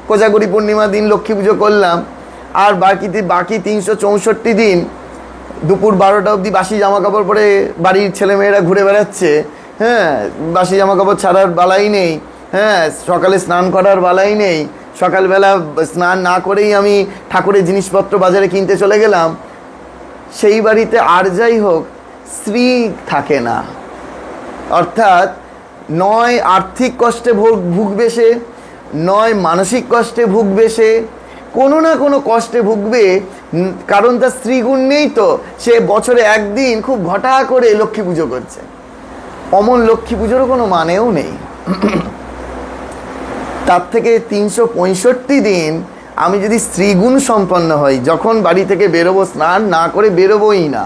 কোজাগরী পূর্ণিমা দিন লক্ষ্মী পুজো করলাম, আর বাকি 364 দিন দুপুর 12টা অবধি বাসি জামা কাপড় পরে বাড়ির ছেলেমেয়েরা ঘুরে বেড়াচ্ছে। হ্যাঁ, বাসি জামা কাপড় ছাড়ার বালাই নেই। হ্যাঁ, সকালে স্নান করার বালাই নেই। সকালবেলা স্নান না করেই আমি ঠাকুরের জিনিসপত্র বাজারে কিনতে চলে গেলাম। সেই বাড়িতে আর যাই হোক, স্ত্রী থাকে না। অর্থাৎ নয় আর্থিক কষ্টে ভুগবে সে, নয় মানসিক কষ্টে ভুগবে সে, কোনো না কোনো কষ্টে ভুগবে, কারণ তার স্ত্রীগুণ নেই। তো সে বছরে একদিন খুব ঘটা করে লক্ষ্মী পুজো করছে, অমন লক্ষ্মী পুজোরও কোনো মানেও নেই। তার থেকে 365 দিন আমি যদি স্ত্রীগুণ সম্পন্ন হই, যখন বাড়ি থেকে বেরোবো স্নান না করে বেরোবোই না।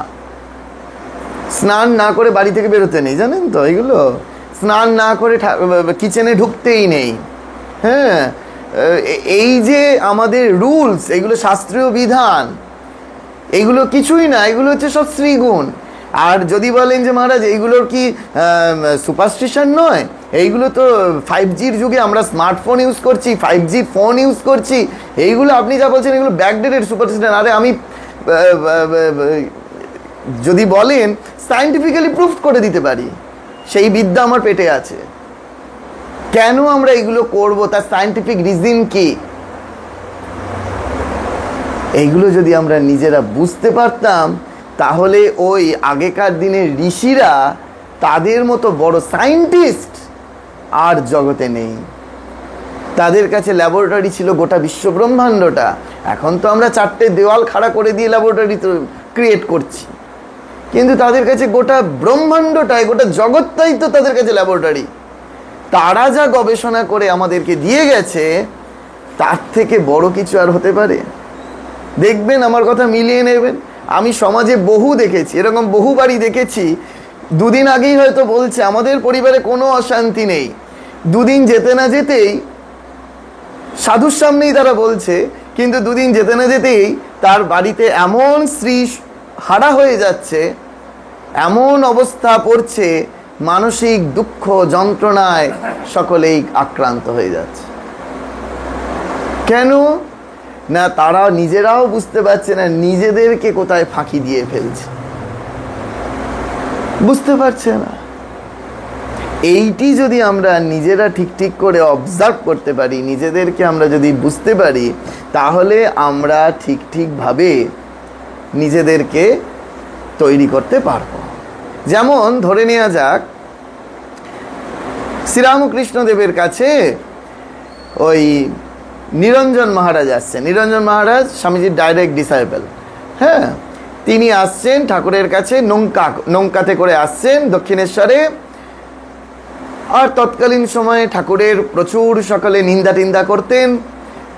স্নান না করে বাড়ি থেকে বেরোতে নেই, জানেন তো এগুলো? স্নান না করে কিচেনে ঢুকতেই নেই। হ্যাঁ, এই যে আমাদের রুলস, এগুলো শাস্ত্রীয় বিধান, এগুলো কিছুই না, এগুলো হচ্ছে সব স্ত্রীগুণ। আর যদি বলেন যে মহারাজ এইগুলোর কি সুপারস্টিশন নয়, এইগুলো তো 5Gর যুগে আমরা স্মার্টফোন ইউজ করছি, 5G ফোন ইউজ করছি, এইগুলো আপনি যা বলছেন এগুলো ব্যাকডেটেড সুপারস্টিশন। আরে আমি যদি বলেন সায়েন্টিফিক্যালি প্রুফ করে দিতে পারি, সেই বিদ্যা আমার পেটে আছে। কেন আমরা এগুলো করব, তার সায়েন্টিফিক রিজন কি? এইগুলো যদি আমরা নিজেরা বুঝতে পারতাম, তাহলে ওই আগেকার দিনের ঋষিরা, তাদের মতো বড় সায়েন্টিস্ট আর জগতে নেই। তাদের কাছে ল্যাবরেটরি ছিল গোটা বিশ্ব ব্রহ্মাণ্ডটা। এখন তো আমরা 4টে দেওয়াল খাড়া করে দিয়ে ল্যাবরেটরি তো ক্রিয়েট করছি, কিন্তু তাদের কাছে গোটা ব্রহ্মাণ্ডটাই, গোটা জগৎটাই তো তাদের কাছে ল্যাবরেটরি। তারা যা গবেষণা করে আমাদেরকে দিয়ে গেছে, তার থেকে বড় কিছু আর হতে পারে? দেখবেন, আমার কথা মিলিয়ে নেবেন। আমি সমাজে বহু দেখেছি, এরকম বহু বাড়ি দেখেছি, দুদিন আগেই হয়তো বলছে আমাদের পরিবারে কোনো অশান্তি নেই, দুদিন যেতে না যেতেই, সাধুর সামনেই তারা বলছে, কিন্তু দুদিন যেতে না যেতেই তার বাড়িতে এমন স্ত্রী হারা হয়ে যাচ্ছে, এমন অবস্থা পড়ছে, মানসিক দুঃখ যন্ত্রণায় সকলেই আক্রান্ত হয়ে যাচ্ছে। কেন না, তারা নিজেরাও বুঝতে পারছে না নিজেদেরকে কোথায় ফাঁকি দিয়ে ফেলছে, বুঝতে পারছে না। এইটি যদি আমরা নিজেরা ঠিক ঠিক করে অবজার্ভ করতে পারি, নিজেদেরকে আমরা যদি বুঝতে পারি, তাহলে আমরা ঠিক ঠিকভাবে নিজেদেরকে তৈরি করতে পারব। যেমন ধরে নেওয়া যাক, শ্রীরামকৃষ্ণ দেবের কাছে ওই নিরঞ্জন মহারাজ আসছেন। নিরঞ্জন মহারাজ স্বামীজির ডাইরেক্ট ডিসাইপল। হ্যাঁ, তিনি আসছেন ঠাকুরের কাছে, নৌকাতে করে আসছেন দক্ষিণেশ্বরে। আর তৎকালীন সময়ে ঠাকুরের প্রচুর সকলে নিন্দা টিন্দা করতেন।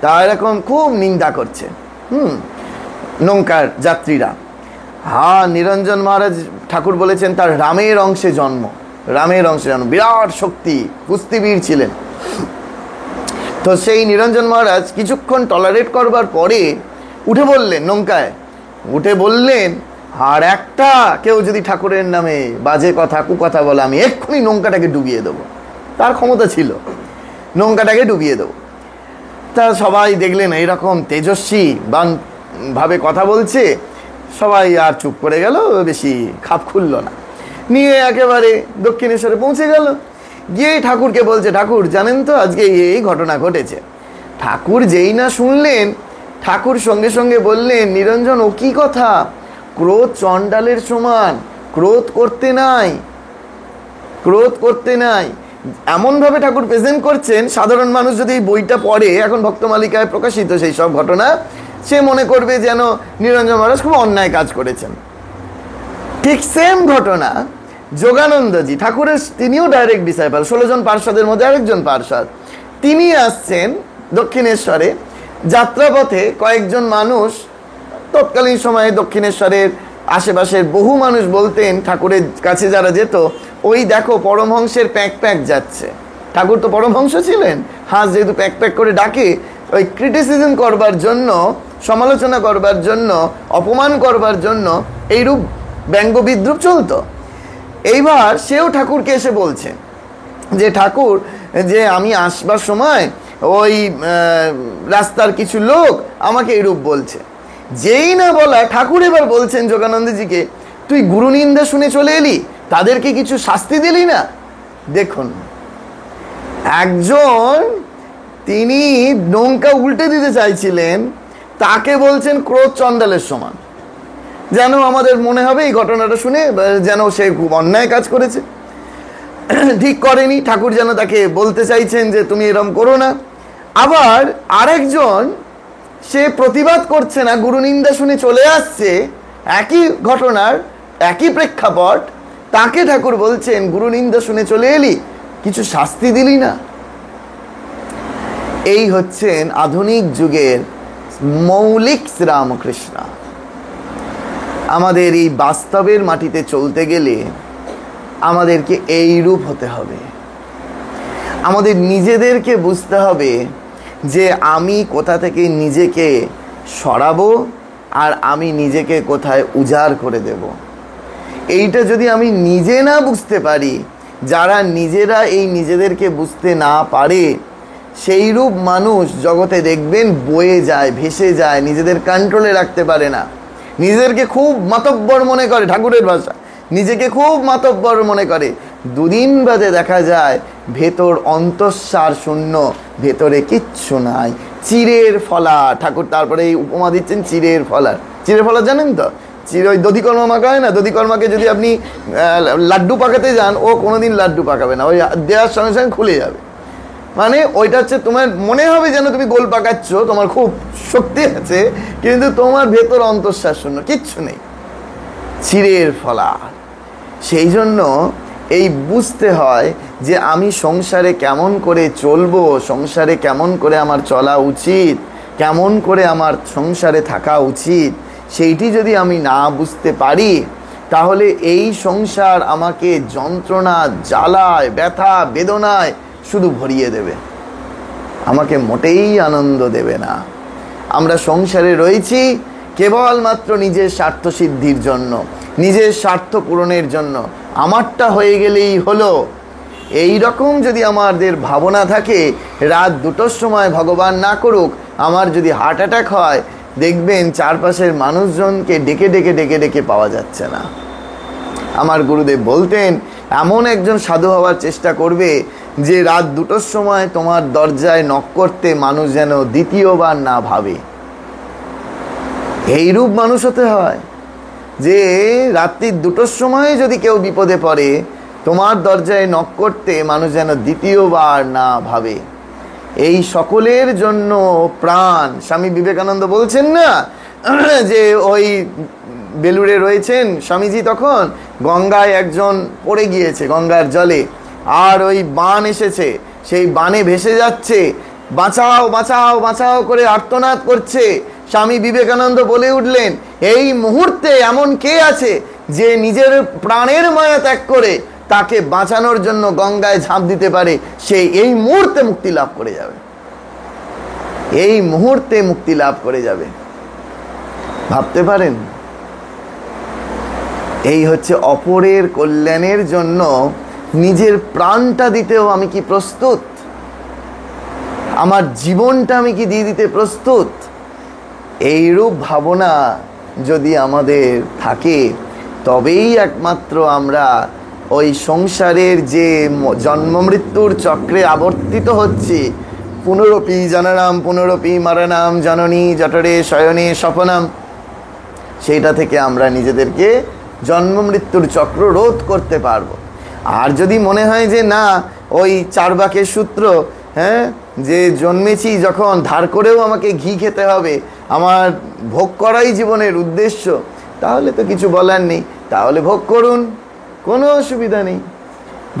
তা এরকম খুব নিন্দা করছে নৌকার যাত্রীরা। হ্যাঁ, নিরঞ্জন মহারাজ ঠাকুর বলেছেন তার রামের অংশে জন্ম, রামের অংশে জন্ম, বিরাট শক্তি, কুস্তিবীর ছিলেন। তো সেই নিরঞ্জন মহারাজ কিছুক্ষণ টলারেট করবার পরে উঠে বললেন, নৌকায় উঠে বললেন, আর একটা কেউ যদি ঠাকুরের নামে বাজে কথা কুকথা বলে, আমি এক্ষুনি নৌকাটাকে ডুবিয়ে দেবো। তার ক্ষমতা ছিল, নৌকাটাকে ডুবিয়ে দেবো। তা সবাই দেখলেন এইরকম তেজস্বী ভাবে কথা বলছে, সবাই আর চুপ করে গেল, বেশি খাপ খুলল না, নিয়ে একেবারে দক্ষিণেশ্বরে পৌঁছে গেল। গিয়ে ঠাকুরকে বলছে, ঠাকুর জানেন তো আজকে এই ঘটনা ঘটেছে। ঠাকুর যেই না শুনলেন, ঠাকুর সঙ্গে সঙ্গে বললেন, নিরঞ্জন ও কি কথা, ক্রোধ চণ্ডালের সমান, ক্রোধ করতে নাই, ক্রোধ করতে নাই। এমনভাবে ঠাকুর প্রেজেন্ট করছেন, সাধারণ মানুষ যদি বইটা পড়ে, এখন ভক্তমালিকায় প্রকাশিত সেই সব ঘটনা, সে মনে করবে যেন নিরঞ্জন মহারাজ খুব অন্যায় কাজ করেছেন। ঠিক সেম ঘটনা যোগানন্দজি, ঠাকুরের তিনিও ডাইরেক্ট ডিসাইপল, 16 জন পার্ষদের মধ্যে আরেকজন পার্ষদ। তিনি আসছেন দক্ষিণেশ্বরে যাত্রাপথে কয়েকজন মানুষ, তৎকালীন সময়ে দক্ষিণেশ্বরের আশেপাশের বহু মানুষ বলতেন ঠাকুরের কাছে যারা যেত, ওই দেখো পরমহংসের প্যাঁক প্যাঁক যাচ্ছে। ঠাকুর তো পরমহংস ছিলেন, হাঁস যেহেতু প্যাঁক প্যাঁক করে ডাকে, ওই ক্রিটিসিজম করবার জন্য, সমালোচনা করবার জন্য, অপমান করবার জন্য এইরূপ ব্যঙ্গ বিদ্রুপ চলতো। এইবার সেও ঠাকুরকে এসে বলছে যে ঠাকুর, যে আমি আসবার সময় ওই রাস্তার কিছু লোক আমাকে এইরূপ বলছে। যেই না বলা, ঠাকুর এবার বলছেন যোগানন্দজিকে, তুই গুরু নিন্দা শুনে চলে এলি, তাদেরকে কিছু শাস্তি দিলি না। দেখুন, একজন তিনি নৌকা উল্টে দিতে চাইছিলেন, তাকে বলছেন ক্রোধ চণ্ডালের সমান। যেন আমাদের মনে হবে এই ঘটনাটা শুনে যেন সে খুব অন্যায় কাজ করেছে, ঠিক করেনি। ঠাকুর যেন তাকে বলতে চাইছেন যে তুমি এরকম করো না। আবার আরেকজন, সে প্রতিবাদ করছে না, গুরু নিন্দা শুনে চলে আসছে, একই ঘটনার একই প্রেক্ষাপট, তাকে ঠাকুর বলছেন গুরু নিন্দা শুনে চলে এলি, কিছু শাস্তি দিলি না। এই হচ্ছেন আধুনিক যুগের মৌলিক শ্রীরামকৃষ্ণ। আমাদের এই বাস্তবের মাটিতে চলতে গেলে আমাদেরকে এই রূপ হতে হবে। আমাদের নিজেদেরকে বুঝতে হবে যে আমি কোথা থেকে নিজেকে সরাবো আর আমি নিজেকে কোথায় উজাড় করে দেব। এইটা যদি আমি নিজে না বুঝতে পারি, যারা নিজেরা এই নিজেদেরকে বুঝতে না পারে, সেই রূপ মানুষ জগতে দেখবেন বয়ে যায়, ভেসে যায়, নিজেদের কন্ট্রোলে রাখতে পারে না, নিজেদেরকে খুব মাতব্বর মনে করে, ঠাকুরের ভাষা, নিজেকে খুব মাতব্বর মনে করে। দুদিন বাদে দেখা যায় ভেতর অন্তঃসার শূন্য, ভেতরে কিচ্ছু নাই, চিরের ফলা। ঠাকুর তারপরে এই উপমা দিচ্ছেন চিরের ফলার। চিরের ফলা জানেন তো, চির ওই দধিকর্মা হয় না, দধিকর্মাকে যদি আপনি লাড্ডু পাকাতে যান, ও কোনোদিন লাড্ডু পাকাবে না, ওই দেওয়ার সঙ্গে সঙ্গে খুলে যাবে। মানে ওইটা হচ্ছে, তোমার মনে হবে যেন তুমি গোল পাকাচ্ছ, তোমার খুব শক্তি আছে, কিন্তু তোমার ভেতর অন্তঃসার শূন্য, কিচ্ছু নেই, চিরের ফলা। সেই জন্য এই বুঝতে হয় যে আমি সংসারে কেমন করে চলবো, সংসারে কেমন করে আমার চলা উচিত, কেমন করে আমার সংসারে থাকা উচিত, সেইটি যদি আমি না বুঝতে পারি, তাহলে এই সংসার আমাকে যন্ত্রণা, জ্বালায়, ব্যথা, বেদনায় শুধু ভরিয়ে দেবে, আমাকে মোটেই আনন্দ দেবে না। আমরা সংসারে রয়েছি কেবলমাত্র নিজের স্বার্থ সিদ্ধির জন্য, নিজের স্বার্থ পূরণের জন্য, আমারটা হয়ে গেলেই হলো। এই রকম যদি আমাদের ভাবনা থাকে, রাত 2টোর সময় ভগবান না করুক আমার যদি হার্ট অ্যাটাক হয়, দেখবেন চারপাশের মানুষজনকে ডেকে ডেকে ডেকে ডেকে পাওয়া যাচ্ছে না। আমার গুরুদেব বলতেন, এমন একজন সাধু হওয়ার চেষ্টা করবে যে রাত 2টোর সময় তোমার দরজায় নক করতে মানুষ যেন দ্বিতীয়বার না ভাবে। এইরূপ মানুষ হতে হয় যে রাত্রি 2টোর সময় যদি কেউ বিপদে পড়ে, তোমার দরজায় নক করতে মানুষ যেন দ্বিতীয়বার না ভাবে। এই সকলের জন্য প্রাণ। স্বামী বিবেকানন্দ বলছেন না যে ওই বেলুড়ে রয়েছেন স্বামীজি, তখন গঙ্গায় একজন পড়ে গিয়েছে, গঙ্গার জলে, আর ওই বান এসেছে, সেই বানে ভেসে যাচ্ছে, বাঁচাও বাঁচাও বাঁচাও করে আর্তনাদ করছে। স্বামী বিবেকানন্দ বলে উঠলেন, এই মুহূর্তে এমন কে আছে যে নিজের প্রাণের মায়া ত্যাগ করে তাকে বাঁচানোর জন্য গঙ্গায় ঝাঁপ দিতে পারে? সে এই মুহূর্তে মুক্তি লাভ করে যাবে, এই মুহূর্তে মুক্তি লাভ করে যাবে। ভাবতে পারেন? এই হচ্ছে অপরের কল্যাণের জন্য নিজের প্রাণটা দিতেও আমি কি প্রস্তুত, আমার জীবনটা আমি কি দিয়ে দিতে প্রস্তুত। এইরূপ ভাবনা যদি আমাদের থাকে, তবেই একমাত্র আমরা ওই সংসারের যে জন্ম মৃত্যুর চক্রে আবর্তিত হচ্ছি, পুনরপি জননাম পুনরপি মরণাম জননী জঠরে শয়নে স্বপনাম, সেইটা থেকে আমরা নিজেদেরকে জন্ম মৃত্যুর চক্র রোধ করতে পারবো। আর যদি মনে হয় যে না, ওই চারবাকের সূত্র, হ্যাঁ, যে জন্মেছি যখন ধার করেও আমাকে ঘি খেতে হবে, আমার ভোগ করাই জীবনের উদ্দেশ্য, তাহলে তো কিছু বলার নেই, তাহলে ভোগ করুন, কোনো অসুবিধা নেই,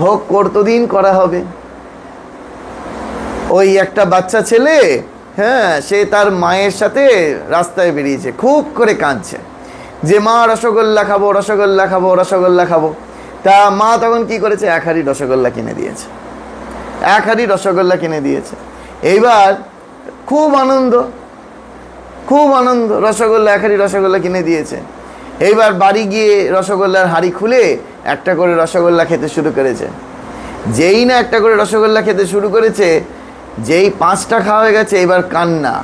ভোগ কতদিন করা হবে। ওই একটা বাচ্চা ছেলে, হ্যাঁ, সে তার মায়ের সাথে রাস্তায় বেরিয়েছে, খুব করে কাঁদছে যে মা রসগোল্লা খাবো, রসগোল্লা খাবো, রসগোল্লা খাবো। তা মা তখন কি করেছে, এক হাঁড়ি রসগোল্লা কিনে দিয়েছে, এক হাঁড়ি রসগোল্লা কিনে দিয়েছে। এইবার খুব আনন্দ, খুব আনন্দ, রসগোল্লা, এক হাঁড়ি রসগোল্লা কিনে দিয়েছে। এইবার বাড়ি গিয়ে রসগোল্লার হাঁড়ি খুলে একটা করে রসগোল্লা খেতে শুরু করেছে। যেই না একটা করে রসগোল্লা খেতে শুরু করেছে, যেই 5টা খাওয়া হয়ে গেছে, এবার কান্না,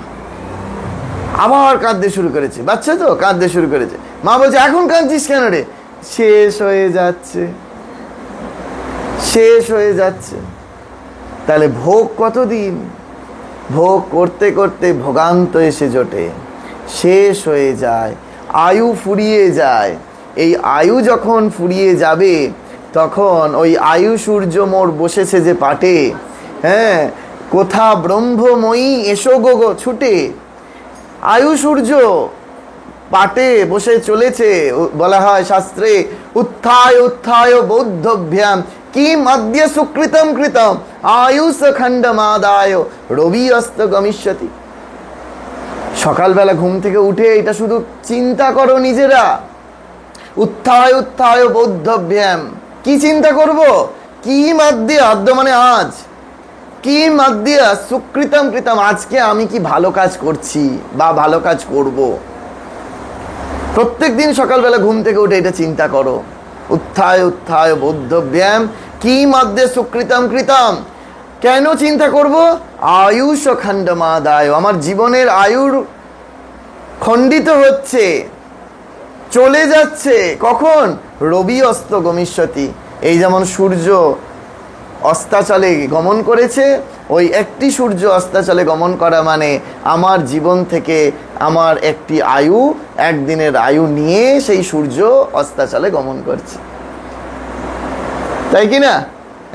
আবার কাঁদতে শুরু করেছে। বাচ্চা তো কাঁদতে শুরু করেছে। মা বলছে, এখন কাঁদছিস কেন রে? শেষ হয়ে যাচ্ছে, শেষ হয়ে যাচ্ছে। তাহলে ভোগ কতদিন? ভোগ করতে করতে ভোগান্ত এসে জোটে, শেষ হয়ে যায়, আয়ু ফুরিয়ে যায়। এই আয়ু যখন ফুরিয়ে যাবে, তখন ওই আয়ু সূর্য মোর বসেছে যে পাটে, হ্যাঁ, কোথা ব্রহ্মময়ী এসো গো গো ছুটে। আয়ু সূর্য পাটে বসে চলেছে। বলা হয় শাস্ত্রে, উত্থায় উত্থায় বৌদ্ধভ্যাম কিম অদ্য সুকৃতম কৃতম আয়ুষ খণ্ডমাদায় রবি অস্ত গমিষ্যতি। সকালবেলা ঘুম থেকে উঠে এটা শুধু চিন্তা করো নিজেরা, উত্থায় উত্থায় বৌদ্ধভ্যাম। কি চিন্তা করব? কিম অদ্য, অদ্য মানে আজ, কিম অদ্য সুকৃতম কৃতম, আজকে আমি কি ভালো কাজ করছি বা ভালো কাজ করব। প্রত্যেক দিন সকালবেলা ঘুম থেকে উঠে এটা চিন্তা করো, উত্থায় উত্থায় বৌদ্ধভ্যাম কিম অদ্য সুকৃতম কৃতম। কেন চিন্তা করব? আয়ুষ খণ্ডমাদায়, আমার জীবনের আয়ুর খণ্ডিত হচ্ছে, চলে যাচ্ছে। কখন? রবি অস্ত গমিষ্যতি। এই যেমন সূর্য অস্তাচলে গমন করেছে, ওই একটি সূর্য অস্তাচলে গমন করা মানে আমার জীবন থেকে আমার একটি আয়ু, একদিনের আয়ু নিয়ে সেই সূর্য অস্তাচলে গমন করছে, তাই কি না?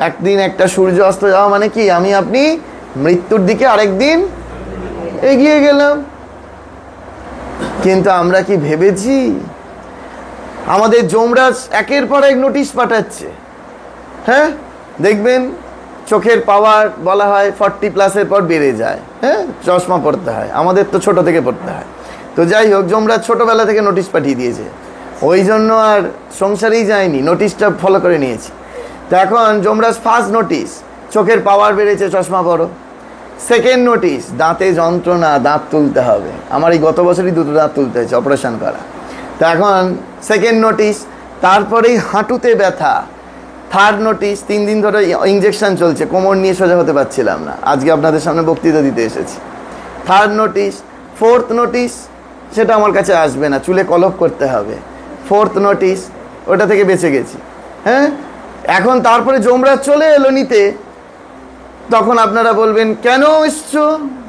একদিন একটা সূর্য অস্ত যাওয়া মানে কি, আমি আপনি মৃত্যুর দিকে আরেকদিন এগিয়ে গেলাম। কিন্তু আমরা কি ভেবেছি? আমাদের যমরাজ একের পর এক নোটিশ পাঠাচ্ছে। হ্যাঁ, দেখবেন চোখের পাওয়ার বলা হয় 40+ পর বেড়ে যায়, হ্যাঁ, চশমা পড়তে হয়। আমাদের তো ছোট থেকে পড়তে হয়। তো যাই হোক, যমরাজ ছোটবেলা থেকে নোটিশ পাঠিয়ে দিয়েছে, ওই জন্য আর সংসারেই যায়নি, নোটিশটা ফলো করে নিয়েছি। তো এখন যমরাজ ফার্স্ট নোটিশ, চোখের পাওয়ার বেড়েছে, চশমা পরো। সেকেন্ড নোটিশ, দাঁতে যন্ত্রণা, দাঁত তুলতে হবে। আমার এই গত বছরই 2টো দাঁত তুলতে হয়েছে, অপারেশন করা। তো এখন সেকেন্ড নোটিশ, তারপরেই হাঁটুতে ব্যথা। থার্ড নোটিশ, 3 দিন ধরে ইঞ্জেকশন চলছে, কোমর নিয়ে সোজা হতে পারছিলাম না, আজকে আপনাদের সামনে বক্তৃতা দিতে এসেছি। Third notice. ফোর্থ নোটিশ, সেটা আমার কাছে আসবে না, চুলে কলপ করতে হবে। ফোর্থ নোটিশ, ওটা থেকে বেঁচে গেছি। হ্যাঁ, এখন তারপরে যমরাজ চলে এলো নিতে। তখন আপনারা বলবেন, কেন এসছো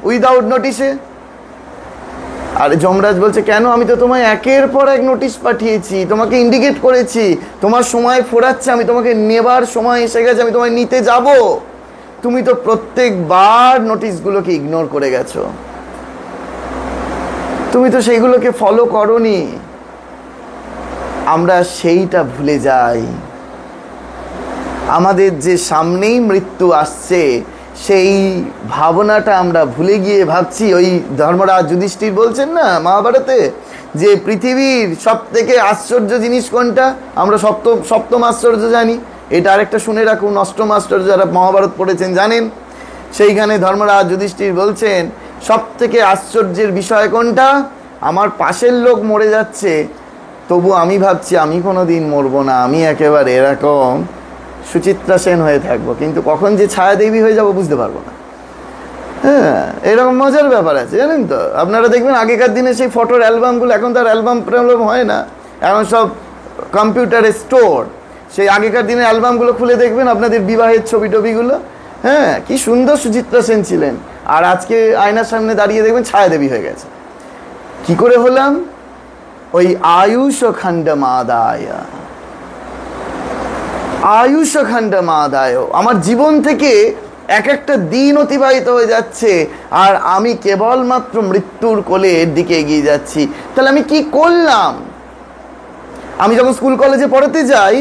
উইদাউট নোটিশে? আর যমরাজ বলছে, কেন? আমি তো তোমায় একের পর এক নোটিশ পাঠিয়েছি, তোমাকে ইন্ডিকেট করেছি, তোমার সময় ফোরাচ্ছে, আমি তোমাকে নেবার সময় এসে গেছে, আমি তোমায় নিতে যাব। তুমি তো প্রত্যেকবার নোটিশগুলোকে ইগনোর করে গেছো, তুমি তো সেইগুলোকে ফলো করোনি। আমরা সেইটা ভুলে যাই। আমাদের যে সামনেই মৃত্যু আসছে, সেই ভাবনাটা আমরা ভুলে গিয়ে ভাবছি, ওই ধর্মরাজ যুধিষ্ঠির বলছেন না মহাভারতে, যে পৃথিবীর সব থেকে আশ্চর্য জিনিস কোনটা? আমরা সপ্তম আশ্চর্য জানি, এটা আরেকটা শুনে রাখুন, অষ্টম আশ্চর্য যারা মহাভারত পড়েছেন জানেন। সেইখানে ধর্মরাজ যুধিষ্ঠির বলছেন, সব থেকে আশ্চর্যের বিষয় কোনটা? আমার পাশের লোক মরে যাচ্ছে, তবু আমি ভাবছি আমি কোনো দিন মরবো না, আমি একেবারে এরকম সুচিত্রা সেন হয়ে থাকবো, কিন্তু কখন যে ছায়া দেবী হয়ে যাবো বুঝতে পারবো না। হ্যাঁ, এরকম মজার ব্যাপার আছে, জানেন তো? আপনারা দেখবেন আগেকার দিনে সেই ফটোর অ্যালবামগুলো, এখন তার অ্যালবাম হয় না, এখন সব কম্পিউটারে স্টোর। সেই আগেকার দিনের অ্যালবামগুলো খুলে দেখবেন আপনাদের বিবাহের ছবি টবিগুলো, হ্যাঁ, কি সুন্দর সুচিত্রা সেন ছিলেন, আর আজকে আয়নার সামনে দাঁড়িয়ে দেখবেন ছায়া দেবী হয়ে গেছে। কি করে হলাম? ওই আয়ুষ খণ্ডমাদায়, আয়ুষ খণ্ডমাদায়, আমার জীবন থেকে এক একটা দিন অতিবাহিত হয়ে যাচ্ছে, আর আমি কেবলমাত্র মৃত্যুর কোলের দিকে এগিয়ে যাচ্ছি। তাহলে আমি কি করলাম? আমি যখন স্কুল কলেজে পড়াতে যাই,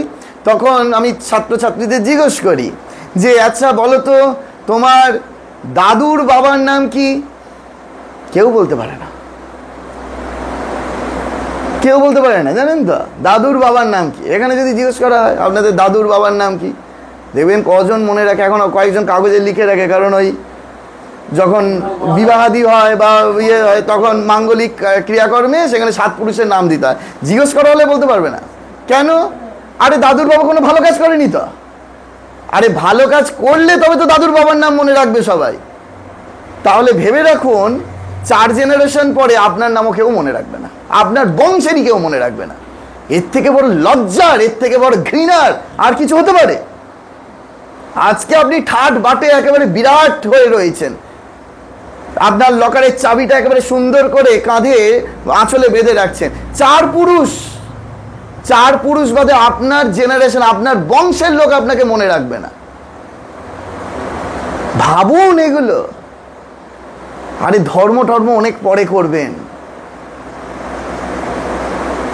তখন আমি ছাত্রছাত্রীদের জিজ্ঞেস করি যে, আচ্ছা বলো তো, তোমার দাদুর বাবার নাম কি? কেউ বলতে পারে না, কেউ বলতে পারে না, জানেন তো? দাদুর বাবার নাম কি? এখানে যদি জিজ্ঞেস করা হয় আপনাদের দাদুর বাবার নাম কি, দেখবেন কজন মনে রাখে, এখন কয়েকজন কাগজে লিখে রাখে, কারণ ওই যখন বিবাহাদি হয় বা ইয়ে হয় তখন মাঙ্গলিক ক্রিয়াকর্মে সেখানে 7 পুরুষের নাম দিতে হয়। জিজ্ঞেস করা হলে বলতে পারবে না। কেন? আরে দাদুর বাবা কোনো ভালো কাজ করেনি তো। আরে ভালো কাজ করলে তবে তো দাদুর বাবার নাম মনে রাখবে সবাই। তাহলে ভেবে রাখুন 4 জেনারেশন পরে আপনার নামও কেউ মনে রাখবে না, আপনার বংশেরই কেউ মনে রাখবে না। এর থেকে বড় লজ্জার, এর থেকে বড় ঘৃণার আর কিছু হতে পারে? আজকে আপনি ঠাট বাটে একেবারে বিরাট হয়ে রয়েছেন, আপনার লকারের চাবিটা একেবারে সুন্দর করে কাঁধে আঁচলে বেঁধে রাখছেন। 4 পুরুষ বাদে আপনার জেনারেশন, আপনার বংশের লোক আপনাকে মনে রাখবে না। ভাবুন এগুলো। আরে ধর্ম অনেক পরে করবেন।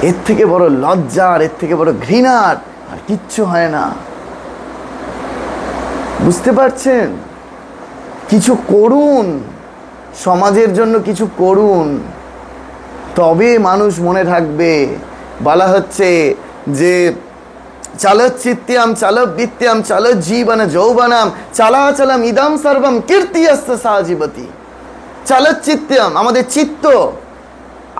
এর থেকে বড় লজ্জার, এর থেকে বড় ঘৃণার আর কিচ্ছু হয় না। বুঝতে পারছেন? কিছু করুন, সমাজের জন্য কিছু করুন, তবে মানুষ মনে থাকবে। বলা হচ্ছে যে চলচ্চিত্যাম চলবিত্যাম চল জীবন যৌবনাম চলাচলম ইদম সর্বম কীর্তিয়স্ত সাজীবতি। চলচ্চিত্যাম আমাদের চিত্ত।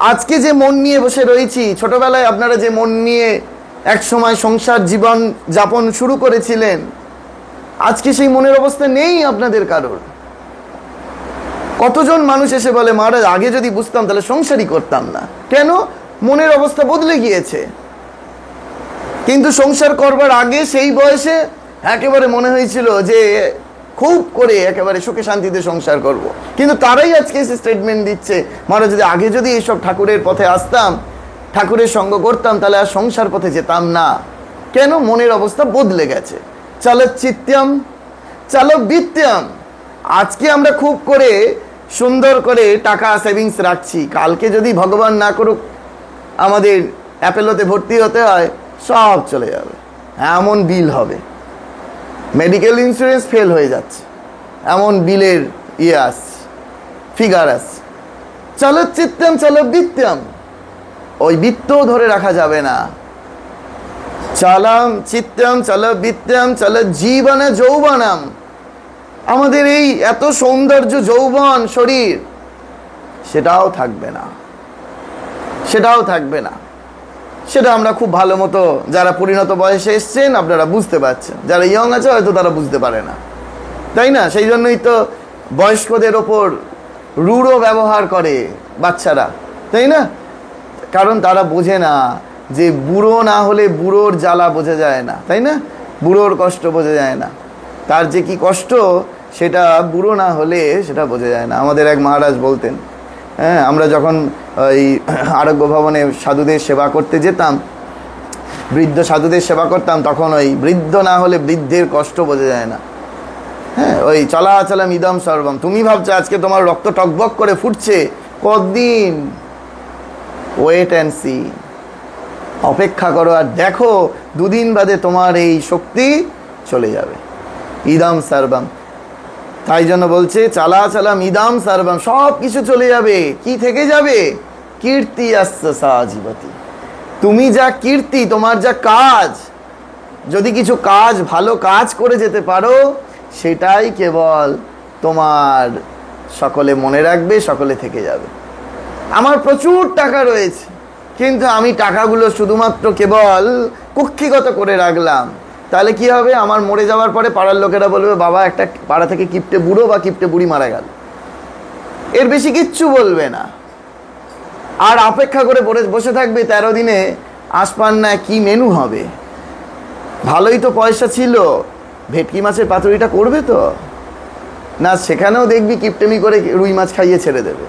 আজকে যে মন নিয়ে বসে রয়েছি, ছোটবেলায় আপনারা যে মন নিয়ে এক সময় সংসার জীবন যাপন শুরু করেছিলেন, আজকে সেই মনের অবস্থা নেই আপনাদের কারোর। কতজন মানুষ এসে বলে, মহারাজ আগে যদি বুঝতাম তাহলে সংসারই করতাম না। কেন? মনের অবস্থা বদলে গিয়েছে। কিন্তু সংসার করবার আগে সেই বয়সে একেবারে মনে হয়েছিল যে খুব করে একেবারে সুখে শান্তিতে সংসার করব। কিন্তু তারাই আজকে এসে স্টেটমেন্ট দিচ্ছে, মহারাজ যদি আগে যদি এইসব ঠাকুরের পথে আসতাম, ঠাকুরের সঙ্গ করতাম, তাহলে আর সংসার পথে যেতাম না। কেন? মনের অবস্থা বদলে গেছে। চলচ্চিত্যাম চলবিত্যাম। আজকে আমরা খুব করে সুন্দর করে টাকা সেভিংস রাখছি, কালকে যদি ভগবান না করুক আমাদের অ্যাপেলোতে ভর্তি হতে হয়, সব চলে যাবে। এমন বিল হবে, মেডিকেল ইন্স্যুরেন্স ফেল হয়ে যাচ্ছে, এমন বিলের আসছে, ফিগার আসছে। চলচ্চিত্যাম চলবিত্যাম, ওই বৃত্তও ধরে রাখা যাবে না। চলম চিত্তম চলবিত্যাম চল জীবন যৌবনম। আমাদের এই এত সৌন্দর্য যৌবন শরীর, সেটাও থাকবে না, সেটাও থাকবে না। সেটা আমরা খুব ভালো মতো, যারা পরিণত বয়সে এসছেন আপনারা বুঝতে পারছেন, যারা ইয়ং আছে হয়তো তারা বুঝতে পারে না, তাই না? সেই জন্যই তো বয়স্কদের ওপর রূঢ় ব্যবহার করে বাচ্চারা, তাই না? কারণ তারা বোঝে না যে বুড়ো না হলে বুড়োর জ্বালা বোঝা যায় না, তাই না? বুড়োর কষ্ট বোঝা যায় না, তার যে কি কষ্ট সেটা বুড়ো না হলে সেটা বোঝা যায় না। আমাদের এক মহারাজ বলতেন, হ্যাঁ, আমরা যখন ওই আরোগ্য ভবনে সাধুদের সেবা করতে যেতাম, বৃদ্ধ সাধুদের সেবা করতাম, তখন ওই বৃদ্ধ না হলে বৃদ্ধের কষ্ট বোঝা যায় না। হ্যাঁ, ওই চলাচলম ইদম সর্বম। তুমি ভাবছো আজকে তোমার রক্ত টকবক করে ফুটছে, কতদিন? ওয়েট অ্যান্ড সি, অপেক্ষা করো আর দেখো, 2 দিন বাদে তোমার এই শক্তি চলে যাবে। ইদম সর্বম। তাই জন্য বলছে চলাচলম ইদম সর্বম, সব কিছু চলে যাবে। কি থেকে যাবে? কীর্তি আসছ সাজীবতি। তুমি যা কীর্তি, তোমার যা কাজ, যদি কিছু কাজ ভালো কাজ করে যেতে পারো, সেটাই কেবল তোমার সকলে মনে রাখবে, সকলে থেকে যাবে। আমার প্রচুর টাকা রয়েছে, কিন্তু আমি টাকাগুলো শুধুমাত্র কেবল কক্ষিগত করে রাখলাম, তাহলে কি হবে? আমার মরে যাওয়ার পরে পাড়ার লোকেরা বলবে, বাবা একটা পাড়া থেকে কিপটে বুড়ো বা কিপটে বুড়ি মারা গেল। এর বেশি কিচ্ছু বলবে না। আর অপেক্ষা করে বসে থাকবে 13 দিনে আসপান না কি মেনু হবে। ভালোই তো পয়সা ছিল, ভেটকি মাছের পাতুরিটা করবে তো না, সেখানেও দেখবি কিপটেমি করে রুই মাছ খাইয়ে ছেড়ে দেবে।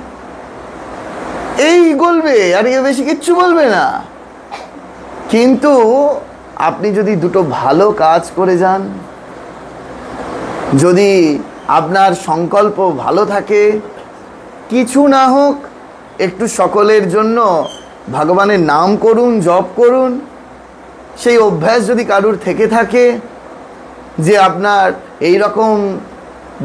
এই বলবে, আর এর বেশি কিচ্ছু বলবে না। কিন্তু আপনি যদি দুটো ভালো কাজ করে যান, যদি আপনার সংকল্প ভালো থাকে, কিছু না হোক একটু সকলের জন্য ভগবানের নাম করুন, জপ করুন। সেই অভ্যাস যদি কারুর থেকে থাকে যে আপনার এই রকম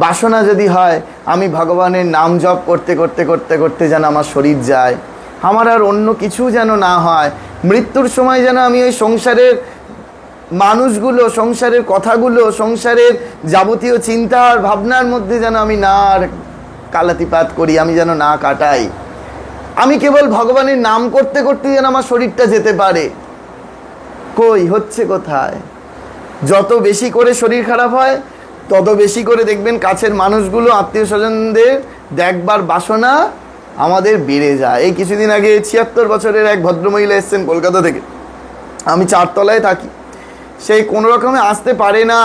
বাসনা যদি হয়, আমি ভগবানের নাম জপ করতে করতে করতে করতে যেন আমার শরীর যায়, আমার আর অন্য কিছু যেন না হয়। মৃত্যুর সময় যেন আমি ওই সংসারের মানুষগুলো, সংসারের কথাগুলো, সংসারের যাবতীয় চিন্তা আর ভাবনার মধ্যে যেন আমি না আর কালাতিপাত করি, আমি যেন না কাটাই। আমি কেবল ভগবানের নাম করতে করতে যেন আমার শরীরটা যেতে পারে। কই হচ্ছে কোথায়? যত বেশি করে শরীর খারাপ হয় তত বেশি করে দেখবেন কাছের মানুষগুলো, আত্মীয় স্বজনদের দেখবার বাসনা আমাদের বেড়ে যায়। এই কিছুদিন আগে ৭৬ বছরের এক ভদ্রমহিলা এসছেন কলকাতা থেকে। আমি ৪ তলায় থাকি, সেই কোনো রকমে আসতে পারে না,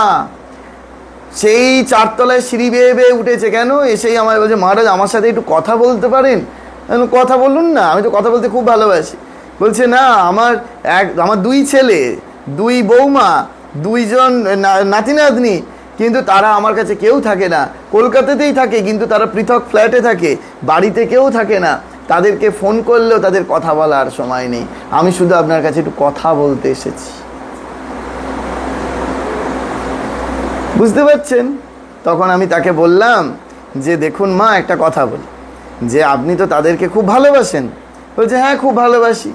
সেই ৪ তলায় সিঁড়ি বেয়ে বেয়ে উঠেছে। কেন? এসেই আমায় বলছে, মহারাজ আমার সাথে একটু কথা বলতে পারেন? কথা বলুন না, আমি তো কথা বলতে খুব ভালোবাসি। বলছে না, আমার 2 ছেলে, 2 বৌমা, 2 জন নাতি নাতনি, কিন্তু তারা আমার কাছে কেউ থাকে না। কলকাতাতেই থাকে কিন্তু তারা পৃথক ফ্ল্যাটে থাকে, বাড়িতে কেউ থাকে না। তাদেরকে ফোন করলেও তাদের কথা বলার সময় নেই। আমি শুধু আপনার কাছে একটু কথা বলতে এসেছি। বুঝতে পারছেন? তখন আমি তাকে বললাম যে দেখুন মা, একটা কথা বলি, যে আপনি তো তাদেরকে খুব ভালোবাসেন। বলছে হ্যাঁ, খুব ভালোবাসি।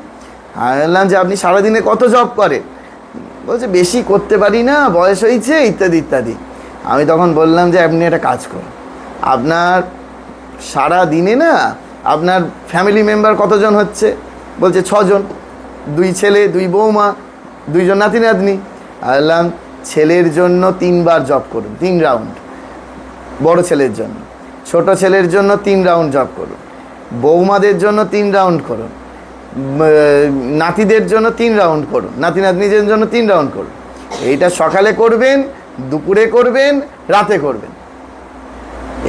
আমি বললাম যে আপনি সারাদিনে কত জব করেন? বলছে বেশি করতে পারি না, বয়স হয়েছে, ইত্যাদি ইত্যাদি। আমি তখন বললাম যে আপনি একটা কাজ করুন, আপনার সারা দিনে না আপনার ফ্যামিলি মেম্বার কতজন হচ্ছে? বলছে 6 জন, 2 ছেলে, 2 বৌমা, 2 জন নাতি নাতনি। বললাম ছেলের জন্য 3 বার জব করুন, 3 রাউন্ড। বড় ছেলের জন্য, ছোট ছেলের জন্য 3 রাউন্ড জব করুন, বৌমাদের জন্য 3 রাউন্ড করুন, নাতিদের জন্য 3 রাউন্ড করুন, নাতি নাতনিদের জন্য 3 রাউন্ড করুন। এইটা সকালে করবেন, দুপুরে করবেন, রাতে করবেন।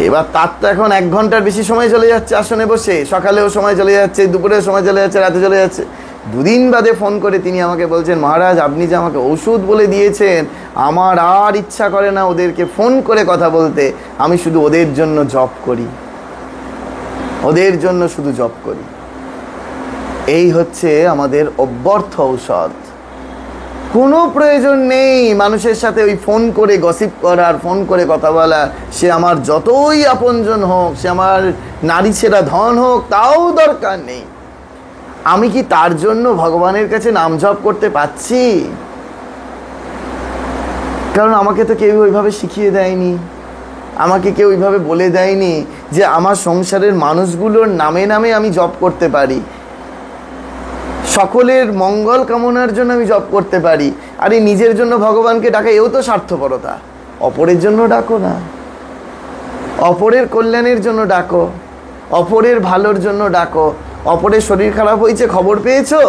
এবার তার তো এখন 1 ঘন্টার বেশি সময় চলে যাচ্ছে আসনে বসে। সকালেও সময় চলে যাচ্ছে, দুপুরেও সময় চলে যাচ্ছে, রাতে চলে যাচ্ছে। 2 দিন বাদে ফোন করে তিনি আমাকে বলছেন, মহারাজ আপনি যে আমাকে ওষুধ বলে দিয়েছেন, আমার আর ইচ্ছা করে না ওদেরকে ফোন করে কথা বলতে। আমি শুধু ওদের জন্য জপ করি, ওদের জন্য শুধু জপ করি। এই হচ্ছে আমাদের অব্যর্থ ঔষধ। কোনো প্রয়োজন নেই মানুষের সাথে ওই ফোন করে গসিপ করার, ফোন করে কথা বলা। সে আমার যতই আপনজন হোক, সে আমার নারী ছেঁড়া ধন হোক, তাও দরকার নেই। আমি কি তার জন্য ভগবানের কাছে নাম জপ করতে পারছি? কারণ আমাকে তো কেউ ওইভাবে শিখিয়ে দেয়নি, আমাকে কেউ ওইভাবে বলে দেয়নি যে আমার সংসারের মানুষগুলোর নামে নামে আমি জপ করতে পারি, সকলের মঙ্গল কামনার জন্য আমি জপ করতে পারি। আর এই নিজের জন্য ভগবানকে ডাকা, এও তো স্বার্থপরতা। অপরের জন্য ডাকো না, অপরের কল্যাণের জন্য ডাকো, অপরের ভালোর জন্য ডাকো। অপরের শরীর খারাপ হয়েছে, খবর পেয়েছো,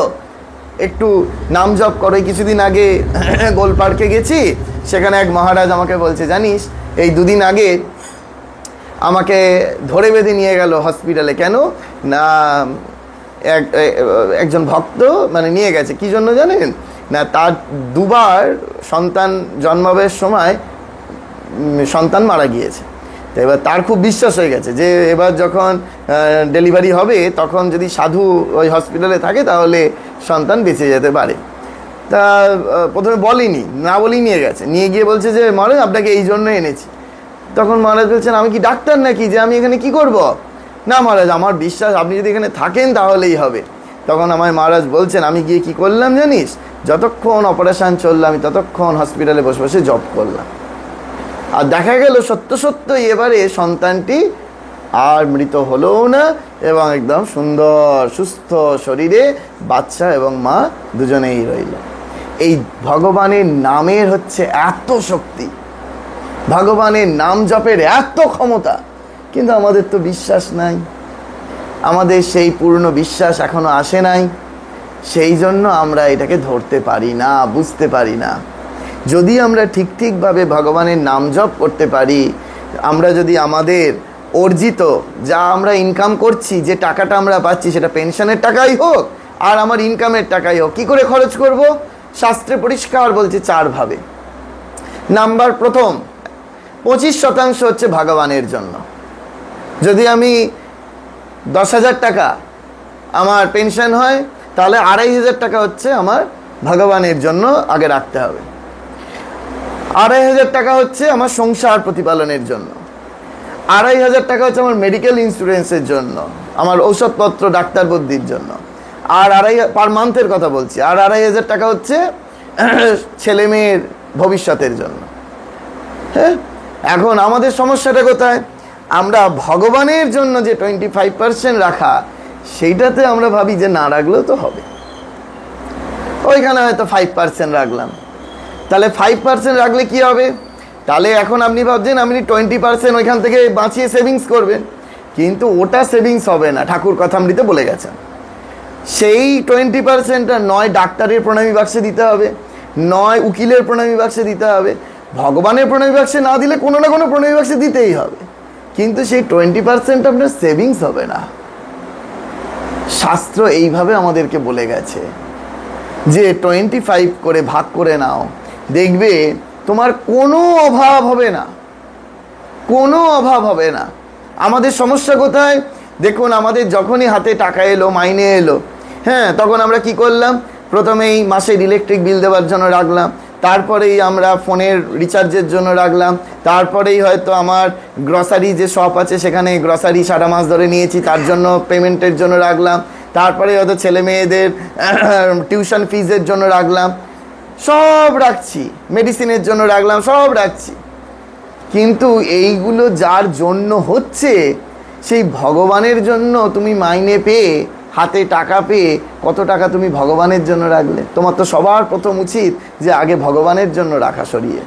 একটু নাম জপ করো। কিছুদিন আগে গোল পার্কে গেছি, সেখানে এক মহারাজ আমাকে বলছে, জানিস এই 2 দিন আগে আমাকে ধরে বেঁধে নিয়ে গেল হসপিটালে। কেন না, একজন ভক্ত মানে নিয়ে গেছে, কি জন্য জানেন না, তার 2 বার সন্তান জন্মাবের সময় সন্তান মারা গিয়েছে। তো এবার তার খুব বিশ্বাস হয়ে গেছে যে এবার যখন ডেলিভারি হবে তখন যদি সাধু ওই হসপিটালে থাকে তাহলে সন্তান বেঁচে যেতে পারে। তা প্রথমে বলিনি, না বলেই নিয়ে গেছে। নিয়ে গিয়ে বলছে যে মহারাজ আপনাকে এই জন্য এনেছি। তখন মহারাজ বলছেন, আমি কি ডাক্তার নাকি যে আমি এখানে কি করব? না মহারাজ, আমার বিশ্বাস আপনি যদি এখানে থাকেন তাহলেই হবে। তখন আমার মহারাজ বলছেন, আমি গিয়ে কি করলাম জানিস, যতক্ষণ অপারেশন চললো আমি ততক্ষণ হসপিটালে বসে বসে জব করলাম। আর দেখা গেল সত্য সত্যই এবারে সন্তানটি আর মৃত হলো না, এবং একদম সুন্দর সুস্থ শরীরে বাচ্চা এবং মা দুজনেই রইল। এই ভগবানের নামের হচ্ছে এত শক্তি, ভগবানের নাম জপের এত ক্ষমতা, কিন্তু আমাদের তো বিশ্বাস নাই, আমাদের সেই পূর্ণ বিশ্বাস এখনো আসে নাই। সেই জন্য আমরা এটাকে ধরতে পারি না, বুঝতে পারি না। যদি আমরা ঠিকভাবে ভগবানের নাম জপ করতে পারি, আমরা যদি আমাদের অর্জিত যা আমরা ইনকাম করছি, যে টাকাটা আমরা পাচ্ছি, সেটা পেনশনের টাকাই হোক আর আমার ইনকামের টাকাই হোক, কি করে খরচ করব? শাস্ত্রে পরিষ্কার বলছে 4 ভাবে। নাম্বার প্রথম, 25% হচ্ছে ভগবানের জন্য। যদি আমি 10,000 টাকা আমার পেনশন হয়, তাহলে 2,500 টাকা হচ্ছে আমার ভগবানের জন্য আগে রাখতে হবে। 2,500 টাকা হচ্ছে আমার সংসার প্রতিপালনের জন্য, 2,500 টাকা হচ্ছে আমার মেডিকেল ইন্স্যুরেন্সের জন্য, আমার ঔষধপত্র ডাক্তার বুদ্ধির জন্য, আর পার মান্থের কথা বলছি, আর 2,500 টাকা হচ্ছে ছেলে মেয়ের ভবিষ্যতের জন্য। হ্যাঁ, এখন আমাদের সমস্যাটা কোথায়? আমরা ভগবানের জন্য যে 25% রাখা, সেইটাতে আমরা ভাবি যে না রাখলেও তো হবে, ওইখানে হয়তো 5% রাখলাম। তাহলে 5% রাখলে কি হবে? তাহলে এখন আপনি ভাবছেন আপনি 20% ওইখান থেকে বাঁচিয়ে সেভিংস করবেন, কিন্তু ওটা সেভিংস হবে না। ঠাকুর কথামৃতে বলে গেছেন সেই 20%টা নয় ডাক্তারের প্রণামী বাক্সে দিতে হবে, নয় উকিলের প্রণামী বাক্সে দিতে হবে, ভগবানের প্রণামী বাক্সে না দিলে কোনো না কোনো প্রণামী বাক্সে দিতেই হবে, কিন্তু সেই 20% আপনার সেভিংস হবে না। শাস্ত্র এইভাবে আমাদেরকে বলে গেছে যে 25 করে ভাগ করে নাও, দেখবে তোমার কোনো অভাব হবে না, কোনো অভাব হবে না। আমাদের সমস্যা কোথায়? দেখুন, আমাদের যখনই হাতে টাকা এলো, মাইনে এলো, হ্যাঁ, তখন আমরা কি করলাম? প্রথমেই মাসের ইলেকট্রিক বিল দেওয়ার জন্য রাখলাম, তারপরেই আমরা ফোনের রিচার্জের জন্য রাখলাম, তারপরেই হয়তো আমার গ্রসারি যে শপ আছে সেখানে গ্রসারি সারা মাস ধরে নিয়েছি তার জন্য পেমেন্টের জন্য রাখলাম, তারপরে হয়তো ছেলে মেয়েদের টিউশন ফিজের জন্য রাখলাম, সব রাখছি, মেডিসিনের জন্য রাখলাম, সব রাখছি। কিন্তু এইগুলো যার জন্য হচ্ছে, সেই ভগবানের জন্য তুমি মাইনে পেয়ে, হাতে টাকা পেয়ে, কত টাকা তুমি ভগবানের জন্য রাখলে? তোমার তো সবার প্রথম উচিত যে আগে ভগবানের জন্য রাখা সরিয়ে।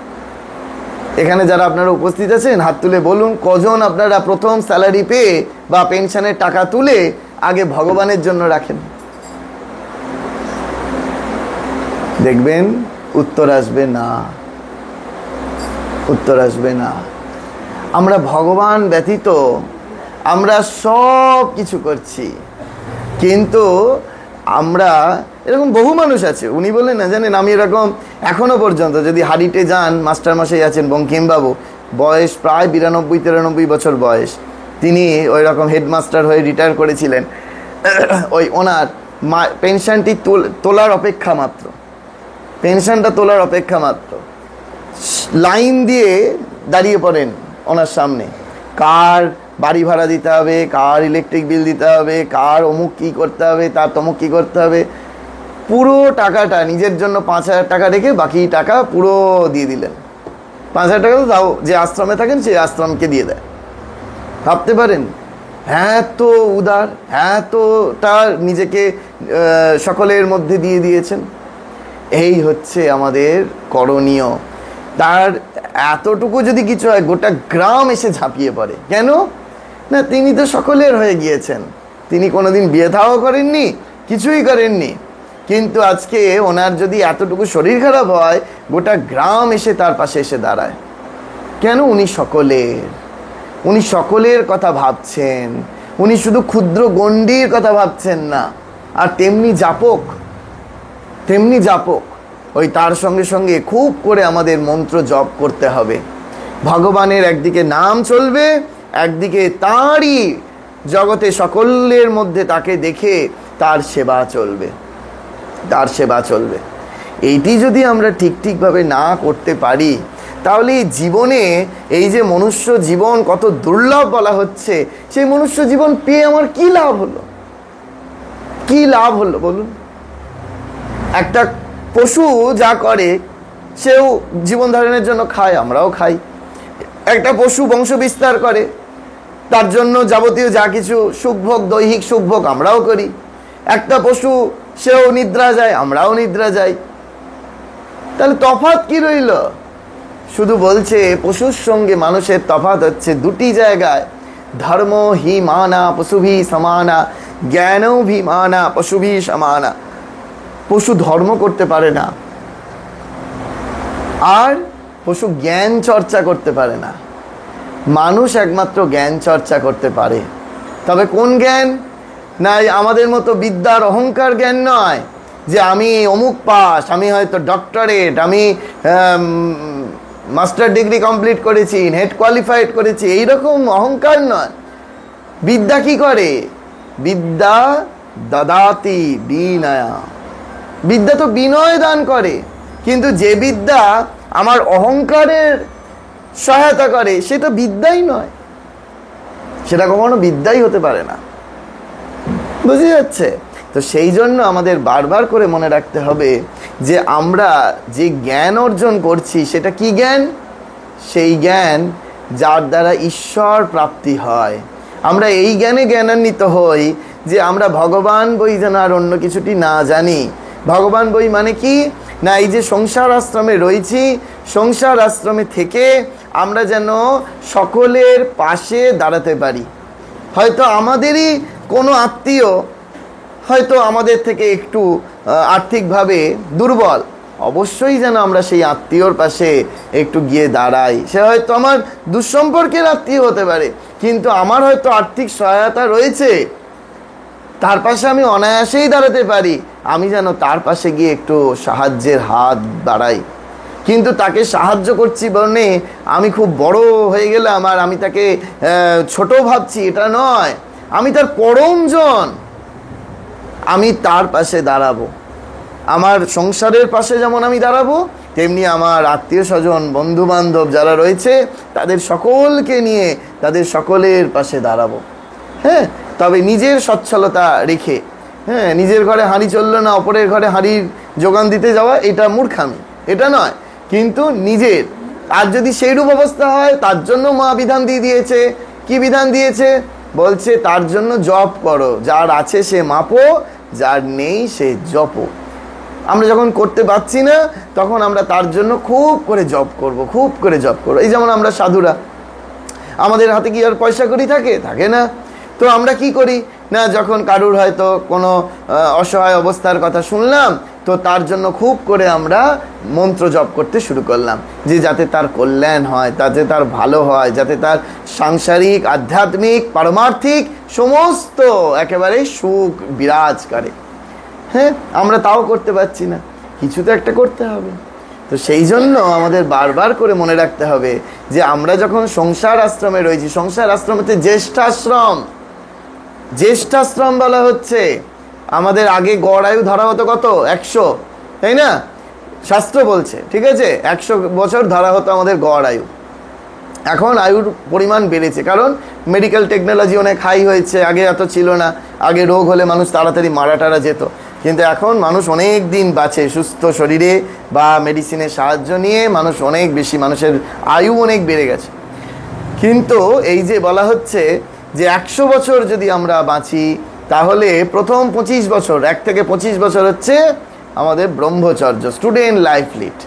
এখানে যারা আপনারা উপস্থিত আছেন, হাত তুলে বলুন কজন আপনারা প্রথম স্যালারি পেয়ে বা পেনশনের টাকা তুলে আগে ভগবানের জন্য রাখেন? দেখবেন উত্তর আসবে না, উত্তর আসবে না। আমরা ভগবান ব্যতীত আমরা সব কিছু করছি, কিন্তু আমরা এরকম বহু মানুষ আছে, উনি বলেন না জানেন, আমি এরকম এখনো পর্যন্ত যদি হাড়িতে যান, মাস্টারমশাই আছেন বঙ্কিমবাবু, বয়স প্রায় 92-93 বছর বয়স, তিনি ওই রকম হেডমাস্টার হয়ে রিটায়ার করেছিলেন। ওই ওনার পেনশনটি তোলার অপেক্ষা মাত্র, পেনশনটা তোলার অপেক্ষা মাত্র, লাইন দিয়ে দাঁড়িয়ে পড়েন ওনার সামনে, কার বাড়ি ভাড়া দিতে হবে, কার ইলেকট্রিক বিল দিতে হবে, কার অমুক কী করতে হবে, তার তমুক কী করতে হবে, পুরো টাকাটা নিজের জন্য 5,000 টাকা রেখে বাকি টাকা পুরো দিয়ে দিলেন। 5,000 টাকা তো তাও যে আশ্রমে থাকেন সেই আশ্রমকে দিয়ে দেয়। ভাবতে পারেন, হ্যাঁ তো উদার, হ্যাঁ তো তার নিজেকে সকলের মধ্যে দিয়ে দিয়েছেন। এই হচ্ছে আমাদের করণীয়। তার এতটুকু যদি কিছু হয়, গোটা গ্রাম এসে ঝাঁপিয়ে পড়ে। কেন না? তিনি তো সকলের হয়ে গিয়েছেন, তিনি কোনোদিন বিয়ে থাও করেননি, কিছুই করেননি, কিন্তু আজকে ওনার যদি এতটুকু শরীর খারাপ হয়, গোটা গ্রাম এসে তার পাশে এসে দাঁড়ায়। কেন? উনি সকলের, উনি সকলের কথা ভাবছেন, উনি শুধু ক্ষুদ্র গণ্ডির কথা ভাবছেন না। আর তেমনি জাপক, তেমনি জাপক, ওই তার সঙ্গে সঙ্গে খুব করে আমাদের মন্ত্র জপ করতে হবে। ভগবানের একদিকে নাম চলবে, একদিকে তাঁরই জগতে সকলের মধ্যে তাকে দেখে তার সেবা চলবে, তার সেবা চলবে। এইটি যদি আমরা ঠিকভাবে না করতে পারি, তাহলে এই জীবনে, এই যে মনুষ্য জীবন কত দুর্লভ বলা হচ্ছে, সেই মনুষ্য জীবন পেয়ে আমার কি লাভ হলো? কি লাভ হলো বলুন? একটা পশু যা করে, সেও জীবন ধারণের জন্য খায়, আমরাও খাই। একটা পশু বংশ বিস্তার করে, তার জন্য যাবতীয় যা কিছু সুখভোগ, দৈহিক সুখভোগ আমরাও করি। একটা পশু সেও নিদ্রা যায়, আমরাও নিদ্রা যাই। তাহলে তফাৎ কি রইল? শুধু বলছে পশুর সঙ্গে মানুষের তফাৎ হচ্ছে দুটি জায়গায়, ধর্ম হি মানা পশুভি সমানা, জ্ঞানও ভি মানা পশুভি সমানা। পশু ধর্ম করতে পারে না, আর পশু জ্ঞান চর্চা করতে পারে না। মানুষ একমাত্র জ্ঞান চর্চা করতে পারে। তবে কোন জ্ঞান? না আমাদের মতো বিদ্যার অহংকার জ্ঞান নয়, যে আমি অমুক পাস, আমি হয়তো ডক্টরেট, আমি মাস্টার ডিগ্রি কমপ্লিট করেছি, নেট কোয়ালিফাইড করেছি, এইরকম অহংকার নয়। বিদ্যা কি করে? বিদ্যা দদাতি বিনয়া, বিদ্যা তো বিনয় দান করে। কিন্তু যে বিদ্যা আমার অহংকারের সহায়তা করে, সেটা বিদ্যাই নয়। সেটা কখনো বিদ্যাই হতে পারে না। বুঝে যাচ্ছে? তো সেই জন্য আমাদের বারবার করে মনে রাখতে হবে যে আমরা যে জ্ঞান অর্জন করছি সেটা কি জ্ঞান? সেই জ্ঞান যার দ্বারা ঈশ্বর প্রাপ্তি হয়। আমরা এই জ্ঞানে জ্ঞানান্বিত হই যে আমরা ভগবান বই যেন আর অন্য কিছুটি না জানি। ভগবান বই মানে কি না, এই যে সংসার আশ্রমে রয়েছি, সংসার আশ্রমে থেকে আমরা যেন সকলের পাশে দাঁড়াতে পারি। হয়তো আমাদেরই কোনো আত্মীয় হয়তো আমাদের থেকে একটু আর্থিকভাবে দুর্বল, অবশ্যই যেন আমরা সেই আত্মীয়র পাশে একটু গিয়ে দাঁড়াই। সে হয়তো আমার দুঃসম্পর্কের আত্মীয় হতে পারে, কিন্তু আমার হয়তো আর্থিক সহায়তা রয়েছে, তার পাশে আমি অনায়াসেই দাঁড়াতে পারি। আমি যেন তার পাশে গিয়ে একটু সাহায্যের হাত বাড়াই। কিন্তু তাকে সাহায্য করছি বলে আমি খুব বড় হয়ে গেলাম আর আমি তাকে ছোট ভাবছি, এটা নয়। আমি তার পরমজন, আমি তার পাশে দাঁড়াবো। আমার সংসারের পাশে যেমন আমি দাঁড়াবো, তেমনি আমার আত্মীয় স্বজন, বন্ধু বান্ধব যারা রয়েছে তাদের সকলকে নিয়ে তাদের সকলের পাশে দাঁড়াবো। হ্যাঁ, তবে নিজের সচ্ছলতা রেখে। হ্যাঁ, নিজের ঘরে হাঁড়ি চললো না, অপরের ঘরে হাঁড়ির যোগান দিতে যাওয়া এটা মূর্খামি, এটা নয়। কিন্তু নিজের, আর যদি সেইরূপ অবস্থা হয়, তার জন্য মা বিধান দিয়ে দিয়েছে। কি বিধান দিয়েছে? বলছে তার জন্য জপ করো, যার আছে সে মাপো, যার নেই সে জপো। আমরা যখন করতে পারছি না তখন আমরা তার জন্য খুব করে জপ করব, খুব করে জপ করবো। এই যেমন আমরা সাধুরা, আমাদের হাতে কি আর পয়সা কড়ি থাকে? থাকে না। তো আমরা কি করি না, যখন কারুর হয়তো কোনো অসহায় অবস্থার কথা শুনলাম, তো তার জন্য খুব করে আমরা মন্ত্র জপ করতে শুরু করলাম, যে যাতে তার কল্যাণ হয়, যাতে তার ভালো হয়, যাতে তার সাংসারিক, আধ্যাত্মিক, পারমার্থিক সমস্ত একেবারে সুখ বিরাজ করে। হ্যাঁ, আমরা তাও করতে পারছি না, কিছু তো একটা করতে হবে। তো সেই জন্য আমাদের বারবার করে মনে রাখতে হবে যে আমরা যখন সংসার আশ্রমে রয়েছি, সংসার আশ্রম হচ্ছে জ্যেষ্ঠাশ্রম। জ্যেষ্ঠাশ্রম বলা হচ্ছে, আমাদের আগে গড় আয়ু ধরা হতো কত? 100, তাই না? শাস্ত্র বলছে, ঠিক আছে, 100 বছর ধরা হতো আমাদের গড় আয়ু। এখন আয়ুর পরিমাণ বেড়েছে, কারণ মেডিকেল টেকনোলজি অনেক হাই হয়েছে। আগে এত ছিল না, আগে রোগ হলে মানুষ তাড়াতাড়ি মারা টারা যেত, কিন্তু এখন মানুষ অনেক দিন বাঁচে সুস্থ শরীরে বা মেডিসিনের সাহায্য নিয়ে। মানুষ অনেক বেশি, মানুষের আয়ু অনেক বেড়ে গেছে। কিন্তু এই যে বলা হচ্ছে যে 100 বছর যদি আমরা বাঁচি, তাহলে প্রথম 25 বছর, 1 থেকে 25 বছর হচ্ছে আমাদের ব্রহ্মচর্য, স্টুডেন্ট লাইফ লিড,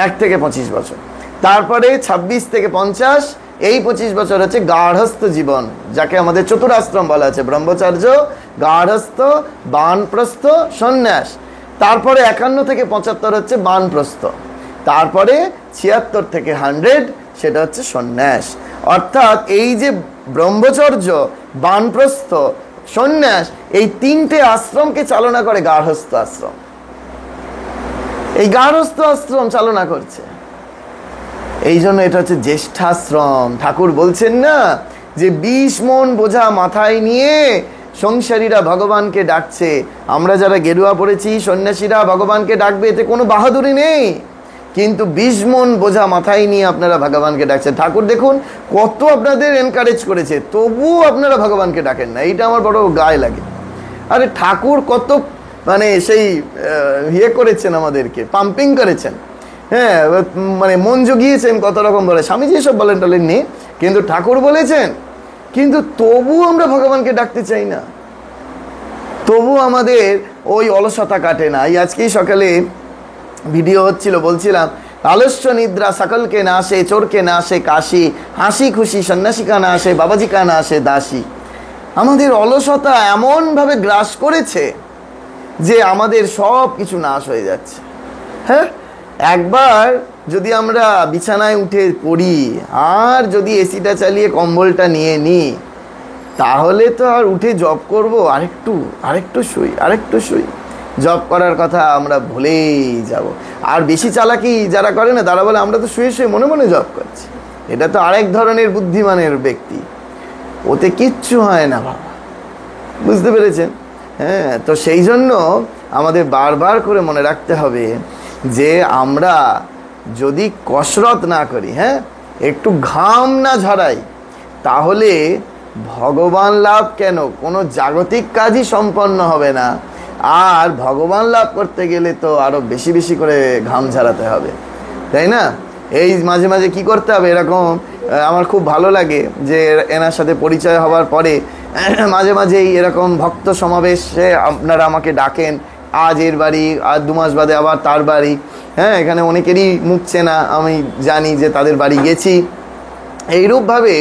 1 থেকে 25 বছর। তারপরে 26 থেকে 50, এই 25 বছর হচ্ছে গার্হস্থ জীবন, যাকে আমাদের চতুরাশ্রম বলা আছে, ব্রহ্মচর্য, গার্হস্থ, বানপ্রস্থ, সন্ন্যাস। তারপরে 51 থেকে 75 হচ্ছে বানপ্রস্থ। তারপরে 76 থেকে 100 সেটা হচ্ছে সন্ন্যাস। অর্থাৎ এই যে ব্রহ্মচর্য, বানপ্রস্থ, সন্ন্যাস, এই 3টে আশ্রমকে চালনা করে গার্হস্থ আশ্রম। এই গার্হস্থ আশ্রম চালনা করছে, এই জন্য এটা হচ্ছে জ্যেষ্ঠাশ্রম। ঠাকুর বলছেন না যে 20 মন বোঝা মাথায় নিয়ে সংসারীরা ভগবানকে ডাকছে। আমরা যারা গেরুয়া পড়েছি, সন্ন্যাসীরা ভগবানকে ডাকবে, এতে কোনো বাহাদুরি নেই। কিন্তু 20 মন বোঝা মাথায় নিয়ে আপনারা ভগবানকে ডাকছেন। ঠাকুর দেখুন কত আপনাদের এনকারেজ করেছে, তবুও আপনারা ভগবানকে ডাকেন না, এইটা আমার বড় গায়ে লাগে। আরে ঠাকুর কত মানে সেই করেছেন, আমাদেরকে পাম্পিং করেছেন। হ্যাঁ, মানে মন জুগিয়েছেন কত রকম বলে, স্বামীজি এসব বলেন টলেন নি, কিন্তু ঠাকুর বলেছেন। কিন্তু তবু আমরা ভগবানকে ডাকতে চাই না, তবু আমাদের ওই অলসতা কাটে না। এই আজকেই সকালে ভিডিও হচ্ছিল, বলছিলাম আলস্য নিদ্রা সকলকে না আসে, চোরকে না আসে কাশি, হাসি খুশি সন্ন্যাসিকা না আসে, বাবাজিকা না আসে দাসী। আমাদের অলসতা এমনভাবে গ্রাস করেছে যে আমাদের সব কিছু নাশ হয়ে যাচ্ছে। হ্যাঁ, একবার যদি আমরা বিছানায় উঠে পড়ি আর যদি এসিটা চালিয়ে কম্বলটা নিয়ে নিই, তাহলে তো আর উঠে জব করব, আরেকটু শুই, জব করার কথা আমরা ভুলেই যাব। আর বেশি চালাকি যারা করে না, তারা বলে আমরা তো শুয়ে শুয়ে মনে মনে জব করছি। এটা তো আরেক ধরনের বুদ্ধিমানের ব্যক্তি, ওতে কিচ্ছু হয় না বাবা, বুঝতে পেরেছেন? হ্যাঁ, তো সেই জন্য আমাদের বারবার করে মনে রাখতে হবে যে আমরা যদি কসরত না করি, হ্যাঁ, একটু ঘাম না ঝরাই, তাহলে ভগবান লাভ কেন, কোনো জাগতিক কাজই সম্পন্ন হবে না, আর ভগবান লাভ করতে গেলে তো আরো বেশি বেশি করে ঘাম ঝরাতে হবে, তাই না? এই মাঝে মাঝে কি করতে হবে, এরকম আমার খুব ভালো লাগে যে এনার সাথে পরিচয় হওয়ার পরে মাঝে মাঝেই এরকম ভক্ত সমাবেশে আপনারা আমাকে ডাকেন, আজ এর বাড়ি, আর 2 মাস বাদে আবার তার বাড়ি। হ্যাঁ, এখানে অনেকেরই মুখ চেনা, আমি জানি যে তাদের বাড়ি গেছি। এইরূপভাবে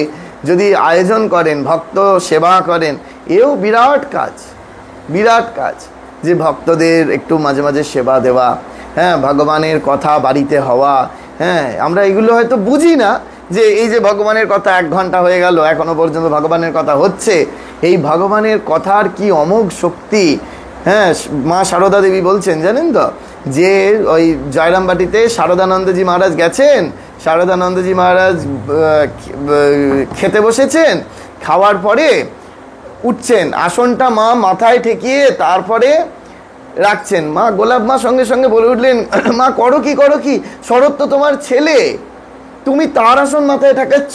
যদি আয়োজন করেন, ভক্ত সেবা করেন, এও বিরাট কাজ, বিরাট কাজ, যে ভক্তদের একটু মাঝে মাঝে সেবা দেওয়া, হ্যাঁ, ভগবানের কথা বাড়িতে হওয়া। হ্যাঁ, আমরা এগুলো হয়তো বুঝি না, যে এই যে ভগবানের কথা 1 ঘন্টা হয়ে গেল, এখনো পর্যন্ত ভগবানের কথা হচ্ছে। এই ভগবানের কথার কি অমোঘ শক্তি। হ্যাঁ, মা সারদা দেবী বলছেন, জানেন তো, যে ওই জয়রামবাটিতে শারদানন্দজি মহারাজ গেছেন, শারদানন্দজি মহারাজ খেতে বসেছেন, খাওয়ার পরে উঠছেন, আসনটা মা মাথায় ঠেকিয়ে তারপরে রাখছেন। মা গোলাপ মা সঙ্গে সঙ্গে বলে উঠলেন, মা করো কি, করো কি, শরৎ তো তোমার ছেলে, তুমি তার আসন মাথায় ঠেকাচ্ছ।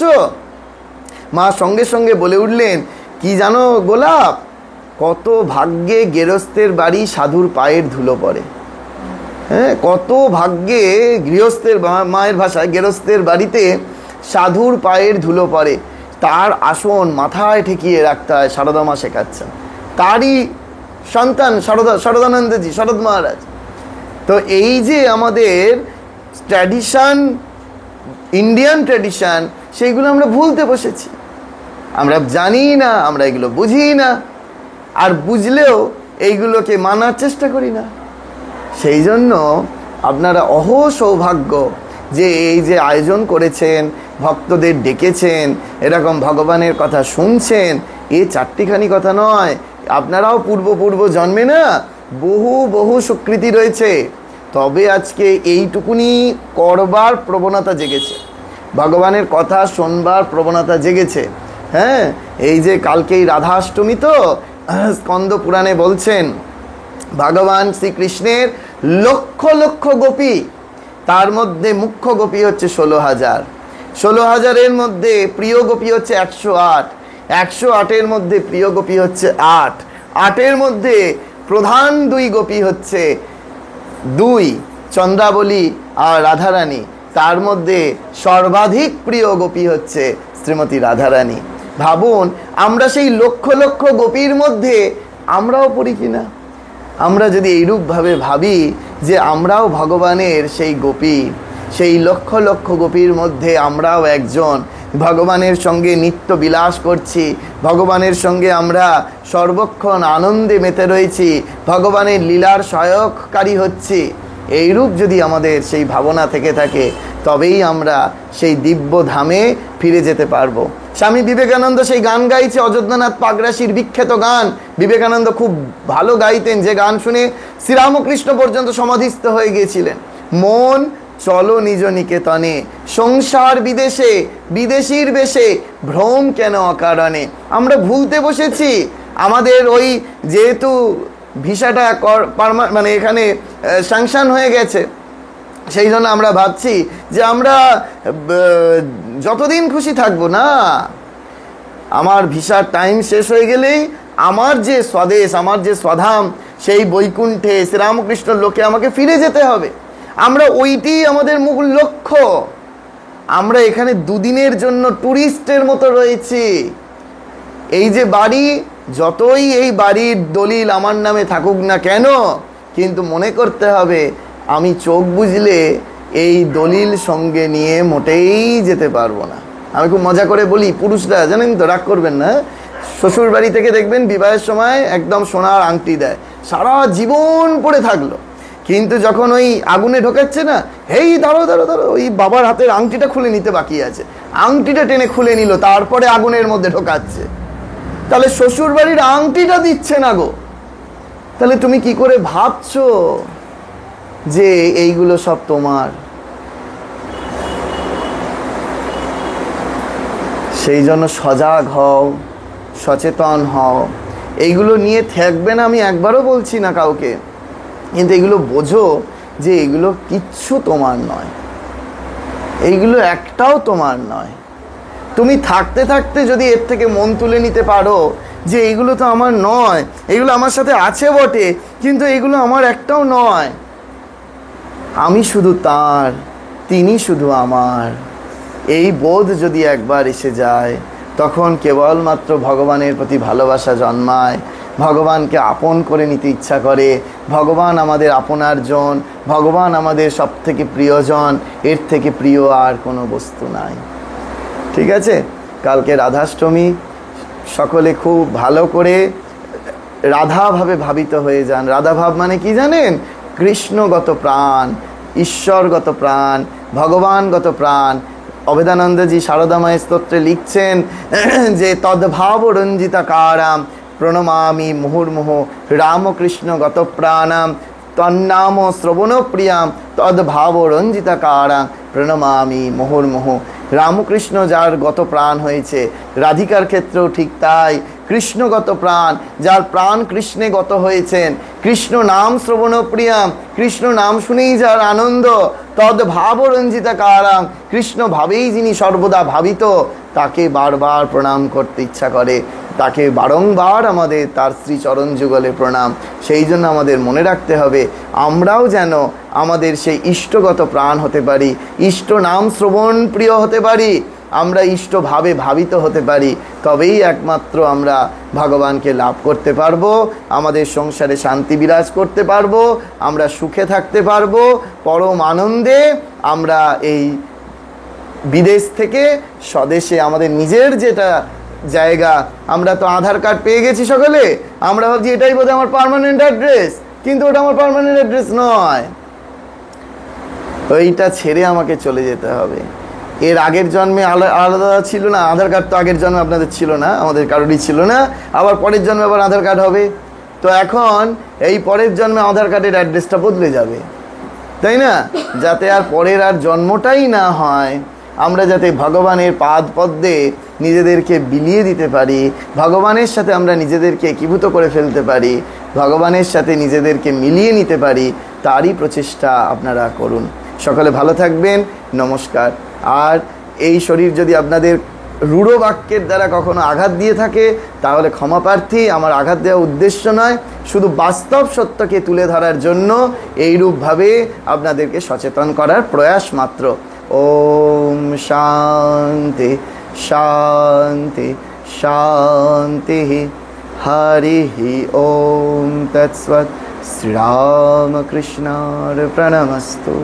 মা সঙ্গে সঙ্গে বলে উঠলেন, কি জানো গোলাপ, কত ভাগ্যে গেরস্থের বাড়ি সাধুর পায়ের ধুলো পড়ে। হ্যাঁ, কত ভাগ্যে গৃহস্থের, মায়ের ভাষায় গেরস্থের বাড়িতে সাধুর পায়ের ধুলো পড়ে, তার আসন মাথায় ঠেকিয়ে রাখতে হয়। সারদা মা শেখাচ্ছেন, তারই সন্তান শারদানন্দজি, শরৎ মহারাজ। তো এই যে আমাদের ট্র্যাডিশন, ইন্ডিয়ান ট্র্যাডিশন, সেইগুলো আমরা ভুলতে বসেছি। আমরা জানি না, আমরা এগুলো বুঝি না, আর বুঝলেও এইগুলোকে মানার চেষ্টা করি না। সেই জন্য আপনারা সৌভাগ্য যে এই যে আয়োজন করেছেন, ভক্তদের ডেকেছেন, এরকম ভগবানের কথা শুনছেন। এ 4টিখানি কথা নয়, আপনারাও পূর্ব জন্মে না বহু বহু সুকৃতি রয়েছে, তবে আজকে এইটুকুনি করবার প্রবণতা জেগেছে, ভগবানের কথা শোনবার প্রবণতা জেগেছে। হ্যাঁ, এই যে কালকেই রাধাষ্টমী, তো স্কন্দ পুরাণে বলছেন ভগবান শ্রীকৃষ্ণের লক্ষ লক্ষ গোপী, তার মধ্যে মুখ্য গোপী হচ্ছে 16,000, 16,000-এর মধ্যে প্রিয় গোপী হচ্ছে 108, 108-এর মধ্যে প্রিয় গোপী হচ্ছে 8, 8-এর মধ্যে প্রধান 2 গোপী হচ্ছে 2, চন্দ্রাবলী আর রাধারানী, তার মধ্যে সর্বাধিক প্রিয় গোপী হচ্ছে শ্রীমতী রাধারানী। ভাবুন, আমরা সেই লক্ষ লক্ষ গোপীর মধ্যে আমরাও পড়ি কিনা। আমরা যদি এইরূপভাবে ভাবি যে আমরাও ভগবানের সেই গোপী, সেই লক্ষ লক্ষ গোপীর মধ্যে আমরাও একজন, ভগবানের সঙ্গে নিত্য বিলাস করছি, ভগবানের সঙ্গে আমরা সর্বক্ষণ আনন্দে মেতে রয়েছি, ভগবানের লীলার সহায়ককারী হচ্ছি, এইরূপ যদি আমাদের সেই ভাবনা থেকে থাকে, তবেই আমরা সেই দিব্য ধামে ফিরে যেতে পারবো। স্বামী বিবেকানন্দ সেই গান গাইছে, অযোধ্যানাথ পাগরাশির বিখ্যাত গান। বিবেকানন্দ খুব ভালো গাইতেন, যে গান শুনে শ্রীরামকৃষ্ণ পর্যন্ত সমাধিস্থ হয়ে গিয়েছিলেন। মন চলো নিজ নিকেতনে, সংসার বিদেশে, বিদেশির বেশে, ভ্রম কেন অকারণে। আমরা ভুলতে বসেছি, আমাদের ওই যেহেতু ভিসাটা মানে এখানে স্যাংশন হয়ে গেছে, সেই জন্য আমরা ভাবছি যে আমরা যতদিন খুশি থাকবো। না, আমার ভিসার টাইম শেষ হয়ে গেলেই আমার যে স্বদেশ, আমার যে স্বধাম, সেই বৈকুণ্ঠে শ্রীরামকৃষ্ণর লোকে আমাকে ফিরে যেতে হবে। আমরা ওইটি আমাদের মূল লক্ষ্য। আমরা এখানে 2 দিনের জন্য ট্যুরিস্টের মতো রয়েছি। এই যে বাড়ি, যতই এই বাড়ির দলিল আমার নামে থাকুক না কেন, কিন্তু মনে করতে হবে আমি চোখ বুঝলে এই দলিল সঙ্গে নিয়ে মোটেই যেতে পারবো না। আমি খুব মজা করে বলি, পুরুষরা জানেন তো, রাগ করবেন না, শ্বশুর বাড়ি থেকে দেখবেন বিবাহের সময় একদম সোনার আংটি দেয়, সারা জীবন পরে থাকলো, কিন্তু যখন ওই আগুনে ঢোকাচ্ছে না, হেই দাঁড়ো দাঁড়ো দাঁড়ো, ওই বাবার হাতের আংটিটা খুলে নিতে বাকি আছে, আংটিটা টেনে খুলে নিল, তারপরে আগুনের মধ্যে ঢোকাচ্ছে। তাহলে শ্বশুর বাড়ির আংটিটা দিচ্ছে না গো, তাহলে তুমি কি করে ভাবছো যে এইগুলো সব তোমার? সেই জন্য সজাগ হও, সচেতন হও। এইগুলো নিয়ে থাকবে না আমি একবারও বলছি না কাউকে, কিন্তু এগুলো বোঝো যে এগুলো কিচ্ছু তোমার নয়, এইগুলো একটাও তোমার নয়। তুমি থাকতে থাকতে যদি এর থেকে মন তুলে নিতে পারো যে এইগুলো তো আমার নয়, এগুলো আমার সাথে আছে বটে, কিন্তু এগুলো আমার একটাও নয়, আমি শুধু তার, তিনি শুধু আমার, এই বোধ যদি একবার এসে যায়, তখন কেবলমাত্র ভগবানের প্রতি ভালোবাসা জন্মায়, ভগবানকে আপন করে নিতে ইচ্ছা করে, ভগবান আমাদের আপনার জন, ভগবান আমাদের সব থেকে প্রিয়জন, এর থেকে প্রিয় আর কোনো বস্তু নাই। ঠিক আছে, কালকে রাধাষ্টমী, সকলে খুব ভালো করে রাধাভাবে ভাবিত হয়ে যান। রাধাভাব মানে কি জানেন? কৃষ্ণগত প্রাণ, ঈশ্বরগত প্রাণ, ভগবানগত প্রাণ। অভেদানন্দজি শারদাময় স্তোত্রে লিখছেন যে তদ্ভাব রঞ্জিতাকারাম প্রণমামি মুহুর্মুহ রামকৃষ্ণগত প্রাণাম তন্নাম শ্রবণ প্রিয়াম তদ্ভাব রঞ্জিতাকারাম প্রণমামি মুহুর্মুহ। রামকৃষ্ণ যার গত প্রাণ হয়েছে, রাধিকার ক্ষেত্রেও ঠিক তাই, কৃষ্ণগত প্রাণ, যার প্রাণ কৃষ্ণে গত হয়েছেন, কৃষ্ণ নাম শ্রবণ প্রিয়াম, কৃষ্ণ নাম শুনেই যার আনন্দ, তদ্ভাব রঞ্জিতাকারাম, কৃষ্ণ ভাবেই যিনি সর্বদা ভাবিত, তাকে বারবার প্রণাম করতে ইচ্ছা করে, তাকে বারংবার আমাদের তার শ্রীচরণ যুগলে প্রণাম। সেই জন্য আমাদের মনে রাখতে হবে, আমরাও যেন আমাদের সেই ইষ্টগত প্রাণ হতে পারি, ইষ্ট নাম শ্রবণ প্রিয় হতে পারি, আমরা ইষ্টভাবে ভাবিত হতে পারি, তবেই একমাত্র আমরা ভগবানকে লাভ করতে পারবো, আমাদের সংসারে শান্তি বিরাজ করতে পারবো, আমরা সুখে থাকতে পারবো, পরম আনন্দে আমরা এই বিদেশ থেকে স্বদেশে আমাদের নিজের যেটা জায়গা, আমরা তো আধার কার্ড পেয়ে গেছি সকলে, আমরা ভাবছি এটাই বোধহয় আমার পার্মানেন্ট অ্যাড্রেস, কিন্তু ওটা আমার পার্মানেন্ট অ্যাড্রেস নয়, ওইটা ছেড়ে আমাকে চলে যেতে হবে। এর আগের জন্মে আলাদা ছিল না, আধার কার্ড তো আগের জন্মে আপনাদের ছিল না, আমাদের কারোরই ছিল না, আবার পরের জন্মে আবার আধার কার্ড হবে, তো এখন এই পরের জন্মে আধার কার্ডের অ্যাড্রেসটা বদলে যাবে, তাই না? যাতে আর পরের আর জন্মটাই না হয়, আমরা যাতে ভগবানের পাদ পদ্মে নিজেদেরকে বিলিয়ে দিতে পারি, ভগবানের সাথে আমরা নিজেদেরকে একীভূত করে ফেলতে পারি, ভগবানের সাথে নিজেদেরকে মিলিয়ে নিতে পারি, তারই প্রচেষ্টা আপনারা করুন। সকলে ভালো থাকবেন, নমস্কার। আর এই শরীর যদি আপনাদের রূঢ় বাক্যের দ্বারা কখনো আঘাত দিয়ে থাকে, তাহলে ক্ষমা প্রার্থী, আমার আঘাত দেওয়ার উদ্দেশ্য নয়, শুধু বাস্তব সত্যকে তুলে ধরার জন্য এইরূপভাবে আপনাদেরকে সচেতন করার প্রয়াস মাত্র। ওম শান্তি শান্তি শান্তি। হরি ওম তৎসৎ। শ্রীরামকৃষ্ণার প্রণমস্তু।